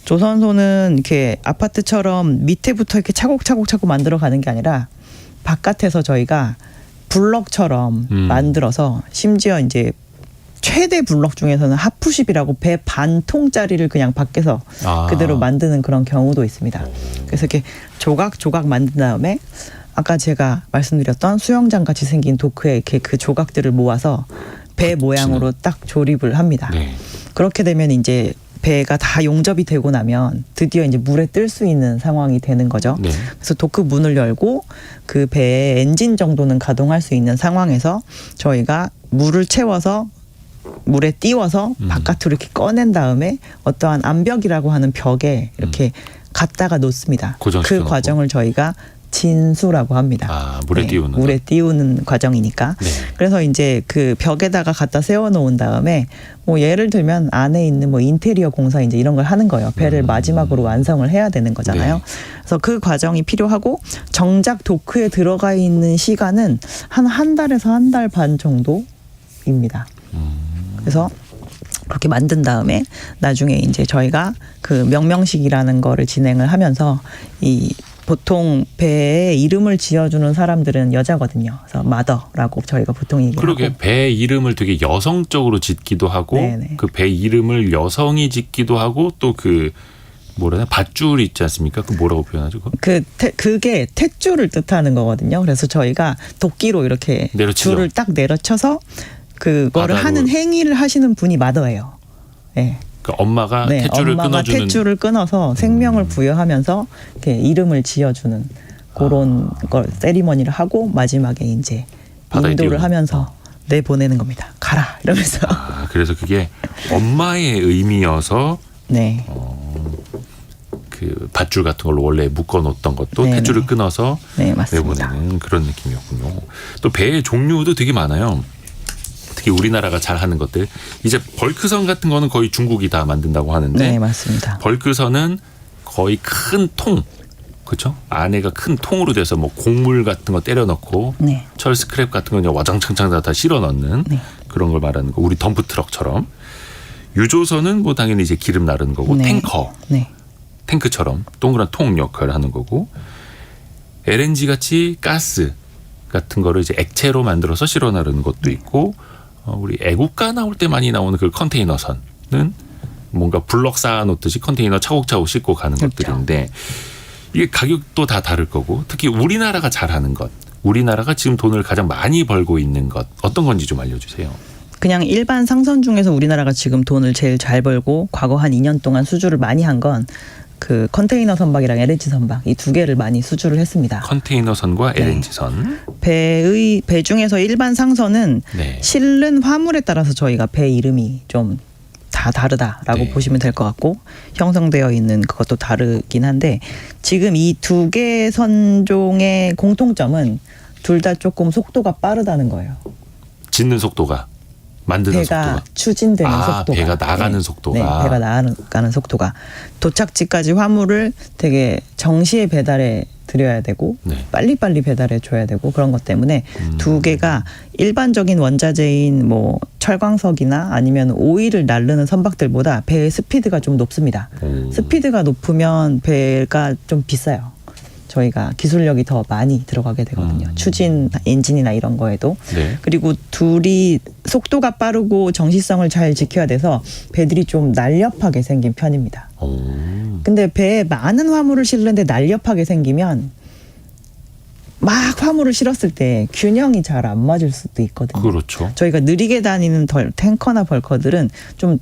조선소는 이렇게 아파트처럼 밑에부터 이렇게 차곡차곡 만들어 가는 게 아니라 바깥에서 저희가 블럭처럼 만들어서 심지어 이제 최대 블럭 중에서는 하프십이라고 배 반 통짜리를 그냥 밖에서 그대로 만드는 그런 경우도 있습니다. 그래서 이렇게 조각 만든 다음에 아까 제가 말씀드렸던 수영장 같이 생긴 도크에 이렇게 그 조각들을 모아서 배 모양으로 딱 조립을 합니다. 네. 그렇게 되면 이제 배가 다 용접이 되고 나면 드디어 이제 물에 뜰 수 있는 상황이 되는 거죠. 네. 그래서 도크 문을 열고 그 배의 엔진 정도는 가동할 수 있는 상황에서 저희가 물을 채워서 물에 띄워서 바깥으로 이렇게 꺼낸 다음에 어떠한 암벽이라고 하는 벽에 이렇게 갖다가 놓습니다. 고정시켜 그 놓고. 과정을 저희가 진수라고 합니다. 물에 띄우는 물에 띄우는 과정이니까. 네. 그래서 이제 그 벽에다가 갖다 세워 놓은 다음에 뭐 예를 들면 안에 있는 뭐 인테리어 공사 이제 이런 걸 하는 거예요. 배를 마지막으로 완성을 해야 되는 거잖아요. 네. 그래서 그 과정이 필요하고 정작 도크에 들어가 있는 시간은 한 달에서 한 달 반 정도입니다. 그래서 그렇게 만든 다음에 나중에 이제 저희가 그 명명식이라는 거를 진행을 하면서 이 보통 배에 이름을 지어주는 사람들은 여자거든요. 그래서 마더라고 저희가 보통 얘기하고. 그러게 배 이름을 되게 여성적으로 짓기도 하고 네네. 그 배 이름을 여성이 짓기도 하고 또 그 뭐라나 밧줄 있지 않습니까? 그 뭐라고 표현하죠? 그게 탯줄을 뜻하는 거거든요. 그래서 저희가 도끼로 이렇게 내려치죠. 줄을 딱 내려쳐서 그거를 바다로. 하는 행위를 하시는 분이 마더예요. 네. 그러니까 엄마가 네, 탯줄을 엄마가 끊어주는 탯줄을 끊어서 생명을 부여하면서 이렇게 이름을 지어주는 그런 걸 세리머니를 하고 마지막에 이제 바다에 인도를 띄우는. 하면서 내보내는 겁니다. 가라 이러면서. 그래서 그게 엄마의 의미여서 네. 그 밧줄 같은 걸로 원래 묶어놓던 것도 네네. 탯줄을 끊어서 네, 맞습니다. 내보내는 그런 느낌이었군요. 또 배의 종류도 되게 많아요. 특히 우리나라가 잘하는 것들. 이제 벌크선 같은 거는 거의 중국이 다 만든다고 하는데 네, 맞습니다. 벌크선은 거의 큰 통, 그렇죠? 안에가 큰 통으로 돼서 뭐 곡물 같은 거 때려 넣고 네. 철 스크랩 같은 거 그냥 와장창창 다 실어 넣는 네. 그런 걸 말하는 거. 우리 덤프 트럭처럼. 유조선은 뭐 당연히 이제 기름 나르는 거고 네. 탱커. 네. 탱크처럼 동그란 통 역할을 하는 거고 LNG 같이 가스 같은 거를 이제 액체로 만들어서 실어 나르는 것도 있고 우리 애국가 나올 때 많이 나오는 그 컨테이너선은 뭔가 블럭 쌓아 놓듯이 컨테이너 차곡차곡 싣고 가는 그렇죠. 것들인데 이게 가격도 다 다를 거고 특히 우리나라가 잘하는 것 우리나라가 지금 돈을 가장 많이 벌고 있는 것 어떤 건지 좀 알려주세요. 그냥 일반 상선 중에서 우리나라가 지금 돈을 제일 잘 벌고 과거 한 2년 동안 수주를 많이 한 건 그 컨테이너 선박이랑 LNG 선박 이 두 개를 많이 수주를 했습니다. 컨테이너선과 네. LNG선. 배 중에서 일반 상선은 네. 실는 화물에 따라서 저희가 배 이름이 좀 다 다르다라고 네. 보시면 될 것 같고 형성되어 있는 그것도 다르긴 한데 지금 이 두 개 선종의 공통점은 둘 다 조금 속도가 빠르다는 거예요. 짓는 속도가 만드는 배가 속도가. 추진되는 속도가. 배가 나가는 속도가. 네, 배가 나가는 속도가. 도착지까지 화물을 되게 정시에 배달해 드려야 되고 네. 빨리빨리 배달해 줘야 되고 그런 것 때문에 두 개가 일반적인 원자재인 뭐 철광석이나 아니면 오일을 나르는 선박들보다 배의 스피드가 좀 높습니다. 스피드가 높으면 배가 좀 비싸요. 저희가 기술력이 더 많이 들어가게 되거든요. 추진 엔진이나 이런 거에도. 네. 그리고 둘이 속도가 빠르고 정시성을 잘 지켜야 돼서 배들이 좀 날렵하게 생긴 편입니다. 근데 배에 많은 화물을 실는데 날렵하게 생기면 막 화물을 실었을 때 균형이 잘 안 맞을 수도 있거든요. 그렇죠. 저희가 느리게 다니는 탱커나 벌커들은 좀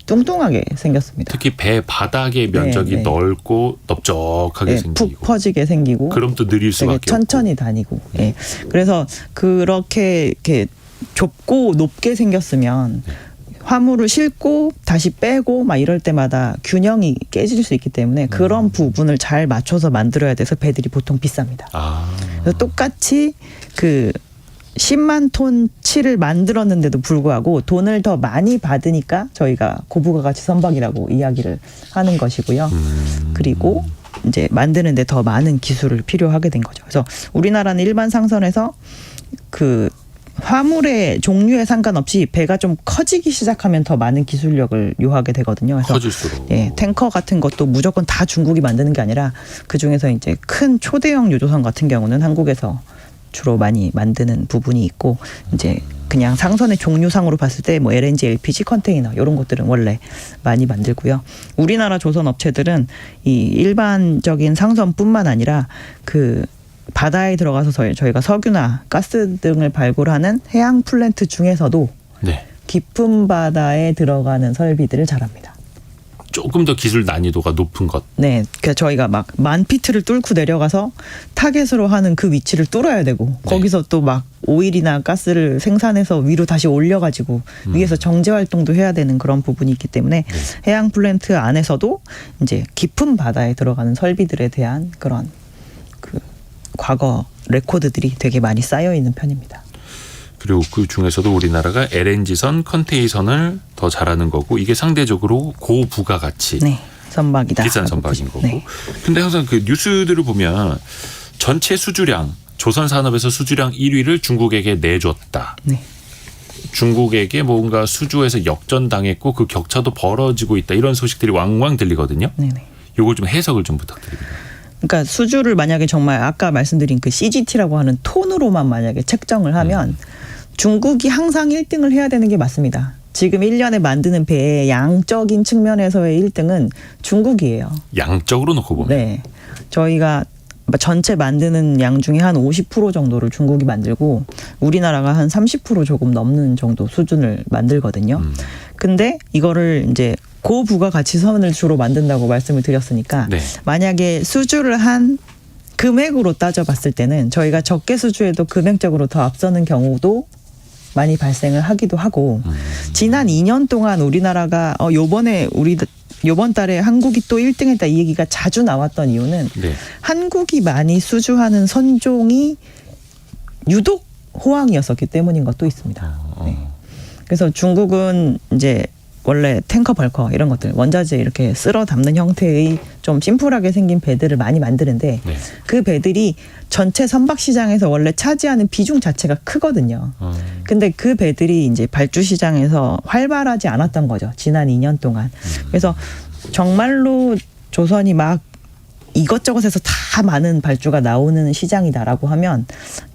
뚱뚱하게 생겼습니다. 특히 배 바닥의 면적이 네. 넓고 넓적하게 네, 생기고. 푹 퍼지게 생기고 그럼 또 느릴 되게 수밖에 천천히 다니고. 예. 그래서 그렇게 이렇게 좁고 높게 생겼으면 화물을 싣고 다시 빼고 막 이럴 때마다 균형이 깨질 수 있기 때문에 그런 부분을 잘 맞춰서 만들어야 돼서 배들이 보통 비쌉니다. 그래서 똑같이 그 10만 톤 치를 만들었는데도 불구하고 돈을 더 많이 받으니까 저희가 고부가가치 선박이라고 이야기를 하는 것이고요. 그리고 이제 만드는데 더 많은 기술을 필요하게 된 거죠. 그래서 우리나라는 일반 상선에서 그 화물의 종류에 상관없이 배가 좀 커지기 시작하면 더 많은 기술력을 요하게 되거든요. 그래서 커질수록. 예, 탱커 같은 것도 무조건 다 중국이 만드는 게 아니라 그 중에서 이제 큰 초대형 유조선 같은 경우는 한국에서 주로 많이 만드는 부분이 있고 이제 그냥 상선의 종류상으로 봤을 때 뭐 LNG, LPG 컨테이너 이런 것들은 원래 많이 만들고요. 우리나라 조선 업체들은 이 일반적인 상선뿐만 아니라 그 바다에 들어가서 저희가 석유나 가스 등을 발굴하는 해양 플랜트 중에서도 네. 깊은 바다에 들어가는 설비들을 잘합니다. 조금 더 기술 난이도가 높은 것. 네, 그러니까 저희가 막 10,000피트를 뚫고 내려가서 타겟으로 하는 그 위치를 뚫어야 되고 거기서 또 막 오일이나 가스를 생산해서 위로 다시 올려가지고 위에서 정제 활동도 해야 되는 그런 부분이 있기 때문에 해양 플랜트 안에서도 이제 깊은 바다에 들어가는 설비들에 대한 그런 그 과거 레코드들이 되게 많이 쌓여 있는 편입니다. 그리고 그 중에서도 우리나라가 LNG선, 컨테이선을 더 잘하는 거고 이게 상대적으로 고부가가치. 네, 선박이다. 비싼 선박인 거고. 네. 근데 항상 그 뉴스들을 보면 전체 수주량, 조선 산업에서 수주량 1위를 중국에게 내줬다. 네. 중국에게 뭔가 수주에서 역전당했고 그 격차도 벌어지고 있다. 이런 소식들이 왕왕 들리거든요. 네네. 요걸 좀 해석을 좀 부탁드립니다. 그러니까 수주를 만약에 정말 아까 말씀드린 그 CGT라고 하는 톤으로만 만약에 책정을 하면 중국이 항상 1등을 해야 되는 게 맞습니다. 지금 1년에 만드는 배의 양적인 측면에서의 1등은 중국이에요. 양적으로 놓고 보면. 네. 저희가 전체 만드는 양 중에 한 50% 정도를 중국이 만들고 우리나라가 한 30% 조금 넘는 정도 수준을 만들거든요. 근데 이거를 이제 고부가가치선을 주로 만든다고 말씀을 드렸으니까 네. 만약에 수주를 한 금액으로 따져봤을 때는 저희가 적게 수주해도 금액적으로 더 앞서는 경우도 많이 발생을 하기도 하고 지난 2년 동안 우리나라가 요번 달에 한국이 또 1등했다 이 얘기가 자주 나왔던 이유는 네. 한국이 많이 수주하는 선종이 유독 호황이었었기 때문인 것도 있습니다. 네. 그래서 중국은 이제 원래 탱커, 벌커 이런 것들 원자재 이렇게 쓸어 담는 형태의 좀 심플하게 생긴 배들을 많이 만드는데 네. 그 배들이 전체 선박 시장에서 원래 차지하는 비중 자체가 크거든요. 근데 그 배들이 이제 발주 시장에서 활발하지 않았던 거죠. 지난 2년 동안. 그래서 정말로 조선이 막 이것저것에서 다 많은 발주가 나오는 시장이다라고 하면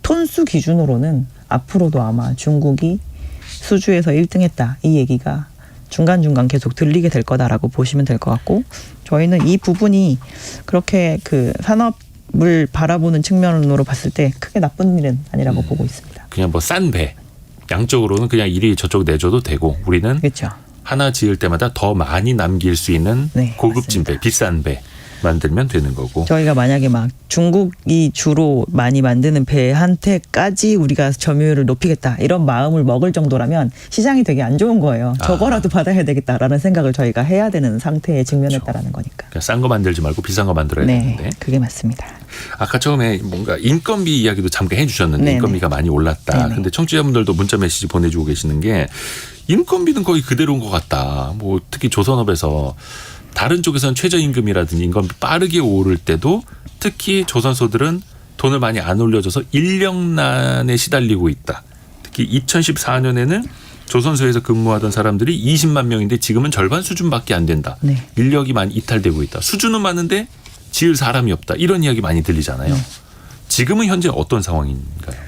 톤수 기준으로는 앞으로도 아마 중국이 수주에서 1등했다 이 얘기가 중간중간 계속 들리게 될 거다라고 보시면 될 것 같고 저희는 이 부분이 그렇게 그 산업을 바라보는 측면으로 봤을 때 크게 나쁜 일은 아니라고 보고 있습니다. 그냥 뭐 싼 배. 양쪽으로는 그냥 이리 저쪽 내줘도 되고 우리는 그렇죠. 하나 지을 때마다 더 많이 남길 수 있는 네, 고급진 맞습니다. 배, 비싼 배 만들면 되는 거고. 저희가 만약에 막 중국이 주로 많이 만드는 배한테까지 우리가 점유율을 높이겠다 이런 마음을 먹을 정도라면 시장이 되게 안 좋은 거예요. 저거라도 받아야 되겠다라는 생각을 저희가 해야 되는 상태에 직면했다라는 거니까. 그러니까 싼 거 만들지 말고 비싼 거 만들어야 네, 되는데. 그게 맞습니다. 아까 처음에 뭔가 인건비 이야기도 잠깐 해주셨는데 네네. 인건비가 많이 올랐다. 네네. 근데 청취자분들도 문자 메시지 보내주고 계시는 게 인건비는 거의 그대로인 것 같다. 뭐 특히 조선업에서 다른 쪽에서는 최저임금이라든지 인건비 빠르게 오를 때도 특히 조선소들은 돈을 많이 안 올려줘서 인력난에 시달리고 있다. 특히 2014년에는 조선소에서 근무하던 사람들이 20만 명인데 지금은 절반 수준밖에 안 된다. 네. 인력이 많이 이탈되고 있다. 수준은 많은데 지을 사람이 없다. 이런 이야기 많이 들리잖아요. 지금은 현재 어떤 상황인가요?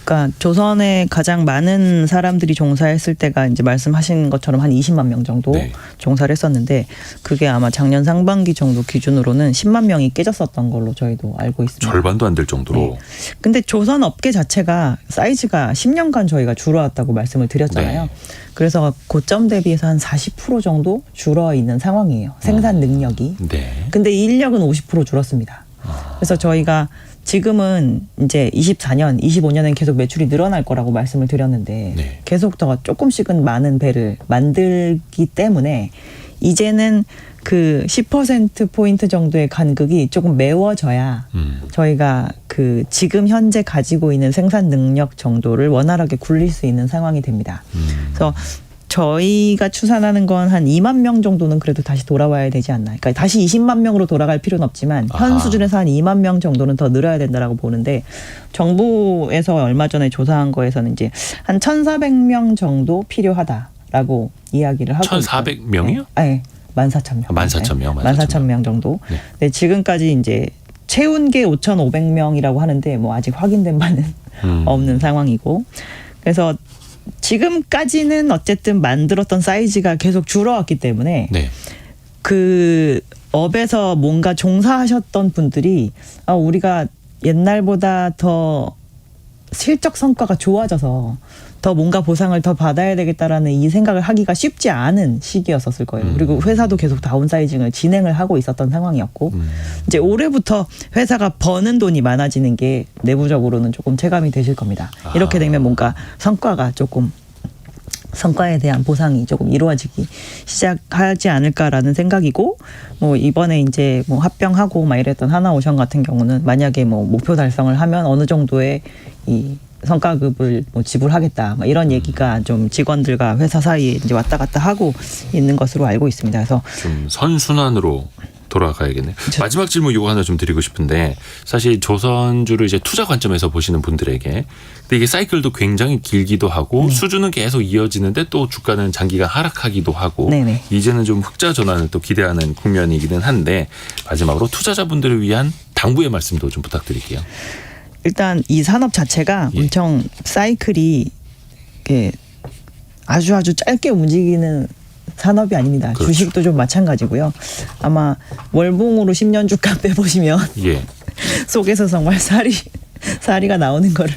그러니까 조선에 가장 많은 사람들이 종사했을 때가 이제 말씀하신 것처럼 한 20만 명 정도 네. 종사를 했었는데 그게 아마 작년 상반기 정도 기준으로는 10만 명이 깨졌었던 걸로 저희도 알고 있습니다. 절반도 안 될 정도로. 네. 근데 조선 업계 자체가 사이즈가 10년간 저희가 줄어왔다고 말씀을 드렸잖아요. 네. 그래서 고점 대비해서 한 40% 정도 줄어 있는 상황이에요. 생산 능력이. 네. 근데 이 인력은 50% 줄었습니다. 그래서 저희가 지금은 이제 24년, 25년엔 계속 매출이 늘어날 거라고 말씀을 드렸는데 네. 계속 더 조금씩은 많은 배를 만들기 때문에 이제는 그 10%포인트 정도의 간극이 조금 메워져야 저희가 그 지금 현재 가지고 있는 생산 능력 정도를 원활하게 굴릴 수 있는 상황이 됩니다. 그래서 저희가 추산하는 건 한 2만 명 정도는 그래도 다시 돌아와야 되지 않나. 그러니까 다시 20만 명으로 돌아갈 필요는 없지만 현 아하. 수준에서 한 2만 명 정도는 더 늘어야 된다라고 보는데 정부에서 얼마 전에 조사한 거에서는 이제 한 1,400명 정도 필요하다라고 이야기를 하고 1,400명이요? 네. 14,000명. 14,000명. 14,000명 정도. 네. 네, 지금까지 이제 채운 게 5,500명이라고 하는데 뭐 아직 확인된 바는 없는 상황이고. 그래서 지금까지는 어쨌든 만들었던 사이즈가 계속 줄어왔기 때문에 네. 그 업에서 뭔가 종사하셨던 분들이 우리가 옛날보다 더 실적 성과가 좋아져서 더 뭔가 보상을 더 받아야 되겠다라는 이 생각을 하기가 쉽지 않은 시기였었을 거예요. 그리고 회사도 계속 다운사이징을 진행을 하고 있었던 상황이었고 이제 올해부터 회사가 버는 돈이 많아지는 게 내부적으로는 조금 체감이 되실 겁니다. 이렇게 되면 뭔가 성과가 조금 성과에 대한 보상이 조금 이루어지기 시작하지 않을까라는 생각이고 뭐 이번에 이제 뭐 합병하고 막 이랬던 하나오션 같은 경우는 만약에 뭐 목표 달성을 하면 어느 정도의 이 성과급을 뭐 지불하겠다 뭐 이런 얘기가 좀 직원들과 회사 사이에 이제 왔다 갔다 하고 있는 것으로 알고 있습니다. 그래서 좀 선순환으로 돌아가야겠네요. 마지막 질문 이거 하나 좀 드리고 싶은데 사실 조선주를 이제 투자 관점에서 보시는 분들에게 근데 이게 사이클도 굉장히 길기도 하고 수주는 계속 이어지는데 또 주가는 장기간 하락하기도 하고 네네. 이제는 좀 흑자 전환을 또 기대하는 국면이기는 한데 마지막으로 투자자분들을 위한 당부의 말씀도 좀 부탁드릴게요. 일단 이 산업 자체가 예. 엄청 사이클이 이렇게 아주 짧게 움직이는 산업이 아닙니다. 그렇죠. 주식도 좀 마찬가지고요. 아마 월봉으로 10년 주가 빼보시면 예. 속에서 정말 사리가 나오는 거를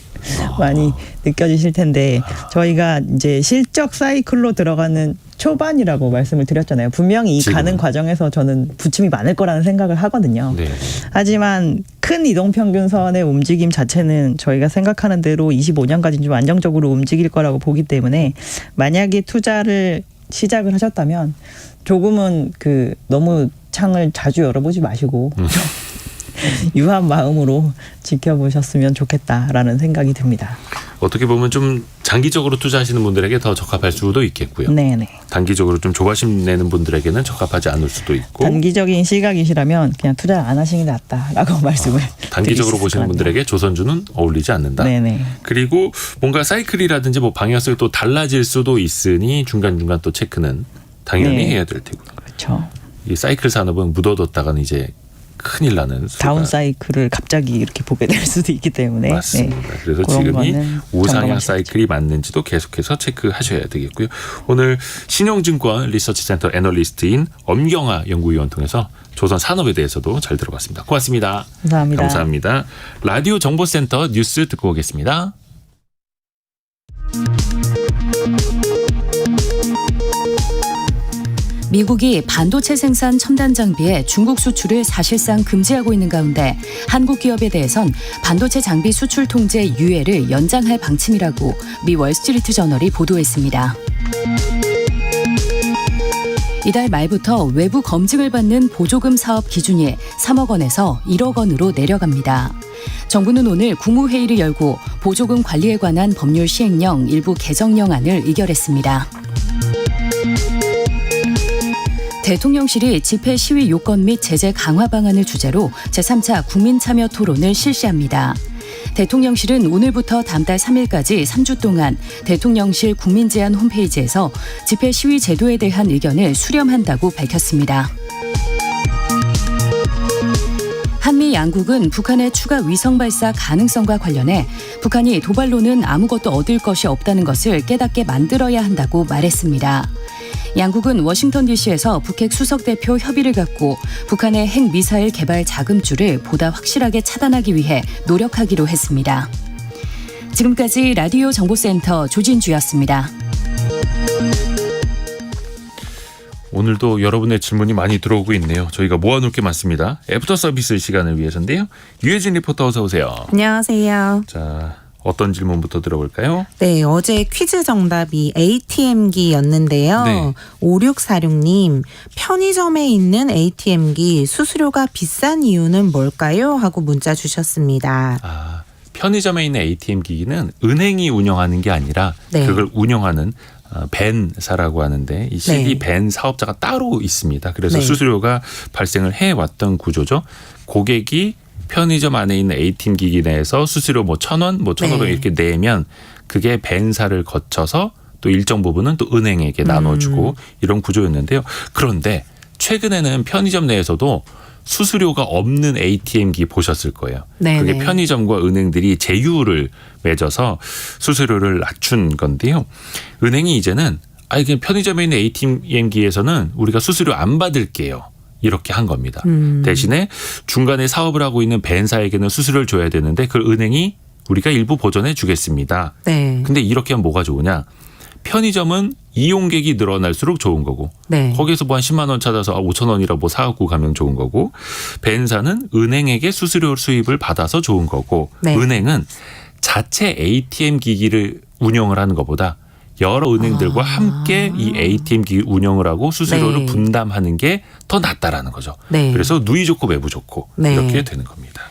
많이 느껴지실 텐데 저희가 이제 실적 사이클로 들어가는 초반이라고 말씀을 드렸잖아요. 분명히 이 가는 과정에서 저는 부침이 많을 거라는 생각을 하거든요. 네. 하지만 큰 이동평균선의 움직임 자체는 저희가 생각하는 대로 25년까지는 좀 안정적으로 움직일 거라고 보기 때문에 만약에 투자를 시작을 하셨다면 조금은 너무 창을 자주 열어보지 마시고 유한 마음으로 지켜보셨으면 좋겠다라는 생각이 듭니다. 어떻게 보면 좀 장기적으로 투자하시는 분들에게 더 적합할 수도 있겠고요. 네네. 단기적으로 좀 조바심 내는 분들에게는 적합하지 않을 수도 있고. 단기적인 시각이시라면 그냥 투자 안 하시는 게 낫다라고 말씀을 단기적으로 드릴 수 있을 보시는 것 분들에게 조선주는 어울리지 않는다. 네네. 그리고 뭔가 사이클이라든지 뭐 방향성이 또 달라질 수도 있으니 중간중간 또 체크는 당연히 네. 해야 될 테고요. 그렇죠. 이 사이클 산업은 묻어뒀다가는 이제 큰일 나는 수가 다운 사이클을 갑자기 이렇게 보게 될 수도 있기 때문에 맞습니다. 그래서 그런 지금이 거는 우상향 점검하셔야죠. 사이클이 맞는지도 계속해서 체크하셔야 되겠고요. 오늘 신용증권 리서치센터 애널리스트인 엄경아 연구위원 통해서 조선 산업에 대해서도 잘 들어봤습니다. 고맙습니다. 감사합니다. 감사합니다. 라디오 정보센터 뉴스 듣고 오겠습니다. 미국이 반도체 생산 첨단 장비의 중국 수출을 사실상 금지하고 있는 가운데 한국 기업에 대해선 반도체 장비 수출 통제 유예를 연장할 방침이라고 미 월스트리트 저널이 보도했습니다. 이달 말부터 외부 검증을 받는 보조금 사업 기준이 3억 원에서 1억 원으로 내려갑니다. 정부는 오늘 국무회의를 열고 보조금 관리에 관한 법률 시행령 일부 개정령안을 의결했습니다. 대통령실이 집회 시위 요건 및 제재 강화 방안을 주제로 제3차 국민참여 토론을 실시합니다. 대통령실은 오늘부터 다음 달 3일까지 3주 동안 대통령실 국민제안 홈페이지에서 집회 시위 제도에 대한 의견을 수렴한다고 밝혔습니다. 한미 양국은 북한의 추가 위성 발사 가능성과 관련해 북한이 도발로는 아무것도 얻을 것이 없다는 것을 깨닫게 만들어야 한다고 말했습니다. 양국은 워싱턴 DC에서 북핵 수석대표 협의를 갖고 북한의 핵미사일 개발 자금줄을 보다 확실하게 차단하기 위해 노력하기로 했습니다. 지금까지 라디오 정보센터 조진주였습니다. 오늘도 여러분의 질문이 많이 들어오고 있네요. 저희가 모아놓을 게 많습니다. 애프터 서비스 시간을 위해서인데요. 유혜진 리포터 어서 오세요. 안녕하세요. 자, 어떤 질문부터 들어볼까요? 네, 어제 퀴즈 정답이 ATM기였는데요. 네. 5646님, 편의점에 있는 ATM기 수수료가 비싼 이유는 뭘까요? 하고 문자 주셨습니다. 아, 편의점에 있는 ATM 기기는 은행이 운영하는 게 아니라 네. 그걸 운영하는 벤사라고 하는데 이 CD 네. 벤 사업자가 따로 있습니다. 그래서 네. 수수료가 발생을 해왔던 구조죠. 고객이 편의점 안에 있는 ATM 기기 내에서 수수료 뭐 1,000원, 뭐 1,500원 네. 이렇게 내면 그게 벤사를 거쳐서 또 일정 부분은 또 은행에게 나눠주고 이런 구조였는데요. 그런데 최근에는 편의점 내에서도 수수료가 없는 ATM기 보셨을 거예요. 네네. 그게 편의점과 은행들이 제휴를 맺어서 수수료를 낮춘 건데요. 은행이 이제는 이게 편의점에 있는 ATM기에서는 우리가 수수료 안 받을게요. 이렇게 한 겁니다. 대신에 중간에 사업을 하고 있는 벤사에게는 수수료를 줘야 되는데 그걸 은행이 우리가 일부 보전해 주겠습니다. 네. 근데 이렇게 하면 뭐가 좋으냐. 편의점은 이용객이 늘어날수록 좋은 거고 네. 거기에서 뭐 한 10만 원 찾아서 5천 원이라 뭐 사갖고 가면 좋은 거고 벤사는 은행에게 수수료 수입을 받아서 좋은 거고 네. 은행은 자체 ATM 기기를 운영을 하는 것보다 여러 은행들과 함께 이 ATM 기기 운영을 하고 수수료를 네. 분담하는 게 더 낫다라는 거죠. 네. 그래서 누이 좋고 매부 좋고 네. 이렇게 되는 겁니다.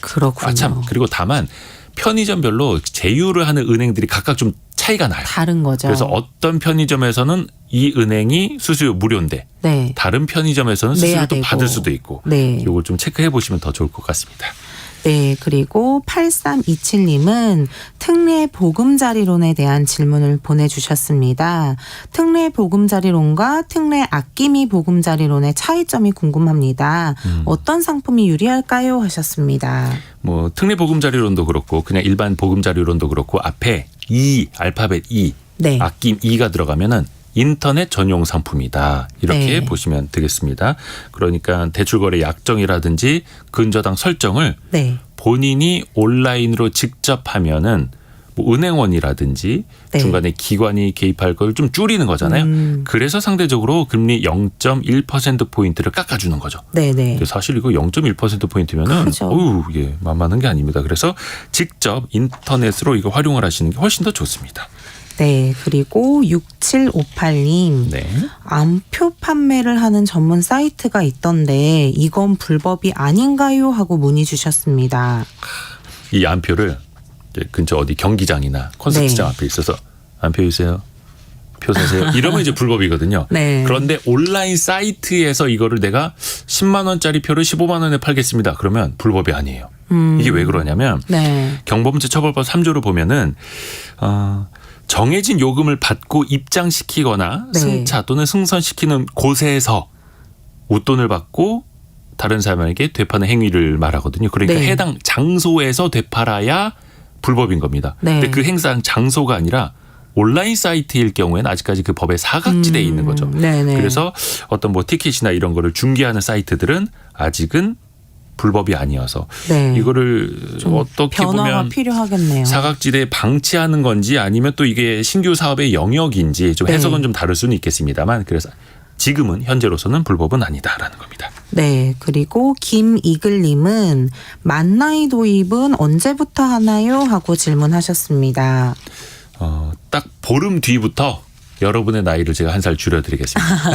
그렇군요. 참 그리고 다만 편의점별로 제휴를 하는 은행들이 각각 좀 차이가 나요. 다른 거죠. 그래서 어떤 편의점에서는 이 은행이 수수료 무료인데 네. 다른 편의점에서는 내야 수수료도 되고. 받을 수도 있고 네. 이걸 좀 체크해 보시면 더 좋을 것 같습니다. 네, 그리고 8327님은 특례 보금자리론에 대한 질문을 보내주셨습니다. 특례 보금자리론과 특례 아낌이 보금자리론의 차이점이 궁금합니다. 어떤 상품이 유리할까요? 하셨습니다. 뭐 특례 보금자리론도 그렇고 그냥 일반 보금자리론도 그렇고 앞에 이 알파벳 이 네. 아낌 이가 들어가면은 인터넷 전용 상품이다. 이렇게 네. 보시면 되겠습니다. 그러니까 대출거래 약정이라든지 근저당 설정을 네. 본인이 온라인으로 직접 하면은 뭐 은행원이라든지 네. 중간에 기관이 개입할 걸 좀 줄이는 거잖아요. 그래서 상대적으로 금리 0.1%포인트를 깎아주는 거죠. 네네. 사실 이거 0.1%포인트면은 크죠. 어우, 이게 만만한 게 아닙니다. 그래서 직접 인터넷으로 이거 활용을 하시는 게 훨씬 더 좋습니다. 네. 그리고 6758님. 네. 암표 판매를 하는 전문 사이트가 있던데 이건 불법이 아닌가요? 하고 문의 주셨습니다. 이 암표를 이제 근처 어디 경기장이나 콘서트장 네. 앞에 있어서 암표 주세요. 표 사세요. 이러면 이제 불법이거든요. 네. 그런데 온라인 사이트에서 이거를 내가 10만 원짜리 표를 15만 원에 팔겠습니다. 그러면 불법이 아니에요. 이게 왜 그러냐면 네. 경범죄 처벌법 3조를 보면은 정해진 요금을 받고 입장시키거나 네. 승차 또는 승선시키는 곳에서 웃돈을 받고 다른 사람에게 되파는 행위를 말하거든요. 그러니까 네. 해당 장소에서 되팔아야 불법인 겁니다. 네. 근데 그 행사 장소가 아니라 온라인 사이트일 경우에는 아직까지 그 법에 사각지대에 있는 거죠. 네네. 그래서 어떤 뭐 티켓이나 이런 거를 중개하는 사이트들은 아직은 불법이 아니어서 네. 이거를 어떻게 변화가 보면 필요하겠네요. 사각지대에 방치하는 건지 아니면 또 이게 신규 사업의 영역인지 좀 해석은 네. 좀 다를 수는 있겠습니다만 그래서 지금은 현재로서는 불법은 아니다라는 겁니다. 네. 그리고 김이글님은 만 나이 도입은 언제부터 하나요? 하고 질문하셨습니다. 딱 보름 뒤부터 여러분의 나이를 제가 한 살 줄여드리겠습니다.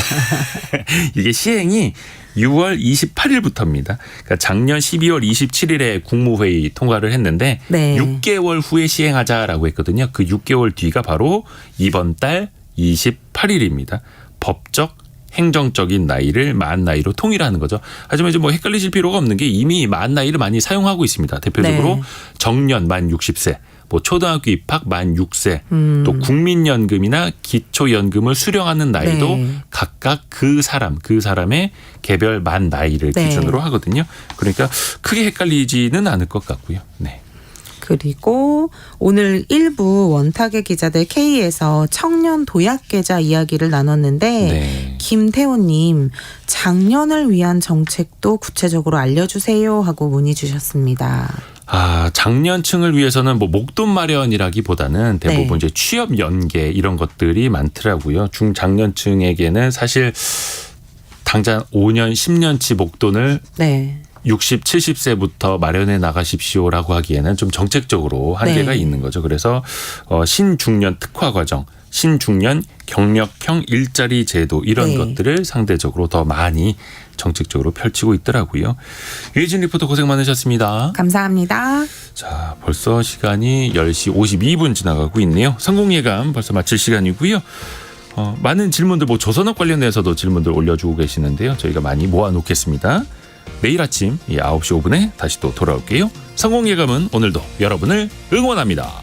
이게 시행이 6월 28일부터입니다. 그러니까 작년 12월 27일에 국무회의 통과를 했는데 네. 6개월 후에 시행하자라고 했거든요. 그 6개월 뒤가 바로 이번 달 28일입니다. 법적 행정적인 나이를 만 나이로 통일하는 거죠. 하지만 이제 뭐 헷갈리실 필요가 없는 게 이미 만 나이를 많이 사용하고 있습니다. 대표적으로 네. 정년 만 60세, 뭐 초등학교 입학 만 6세, 또 국민연금이나 기초연금을 수령하는 나이도 네. 각각 그 사람의 개별 만 나이를 네. 기준으로 하거든요. 그러니까 크게 헷갈리지는 않을 것 같고요. 네. 그리고 오늘 일부 원탁의 기자들 K에서 청년 도약 계좌 이야기를 나눴는데 네. 김태호님 장년을 위한 정책도 구체적으로 알려주세요 하고 문의 주셨습니다. 장년층을 위해서는 뭐 목돈 마련이라기보다는 대부분 네. 이제 취업 연계 이런 것들이 많더라고요. 중장년층에게는 사실 당장 5년, 10년치 목돈을 네. 60, 70세부터 마련해 나가십시오라고 하기에는 좀 정책적으로 한계가 네. 있는 거죠. 그래서 신중년 특화 과정, 신중년 경력형 일자리 제도 이런 네. 것들을 상대적으로 더 많이 정책적으로 펼치고 있더라고요. 유혜진 리포터 고생 많으셨습니다. 감사합니다. 자, 벌써 시간이 10시 52분 지나가고 있네요. 성공예감 벌써 마칠 시간이고요. 많은 질문들 뭐 조선업 관련해서도 질문들 올려주고 계시는데요. 저희가 많이 모아놓겠습니다. 내일 아침 9시 5분에 다시 또 돌아올게요. 성공예감은 오늘도 여러분을 응원합니다.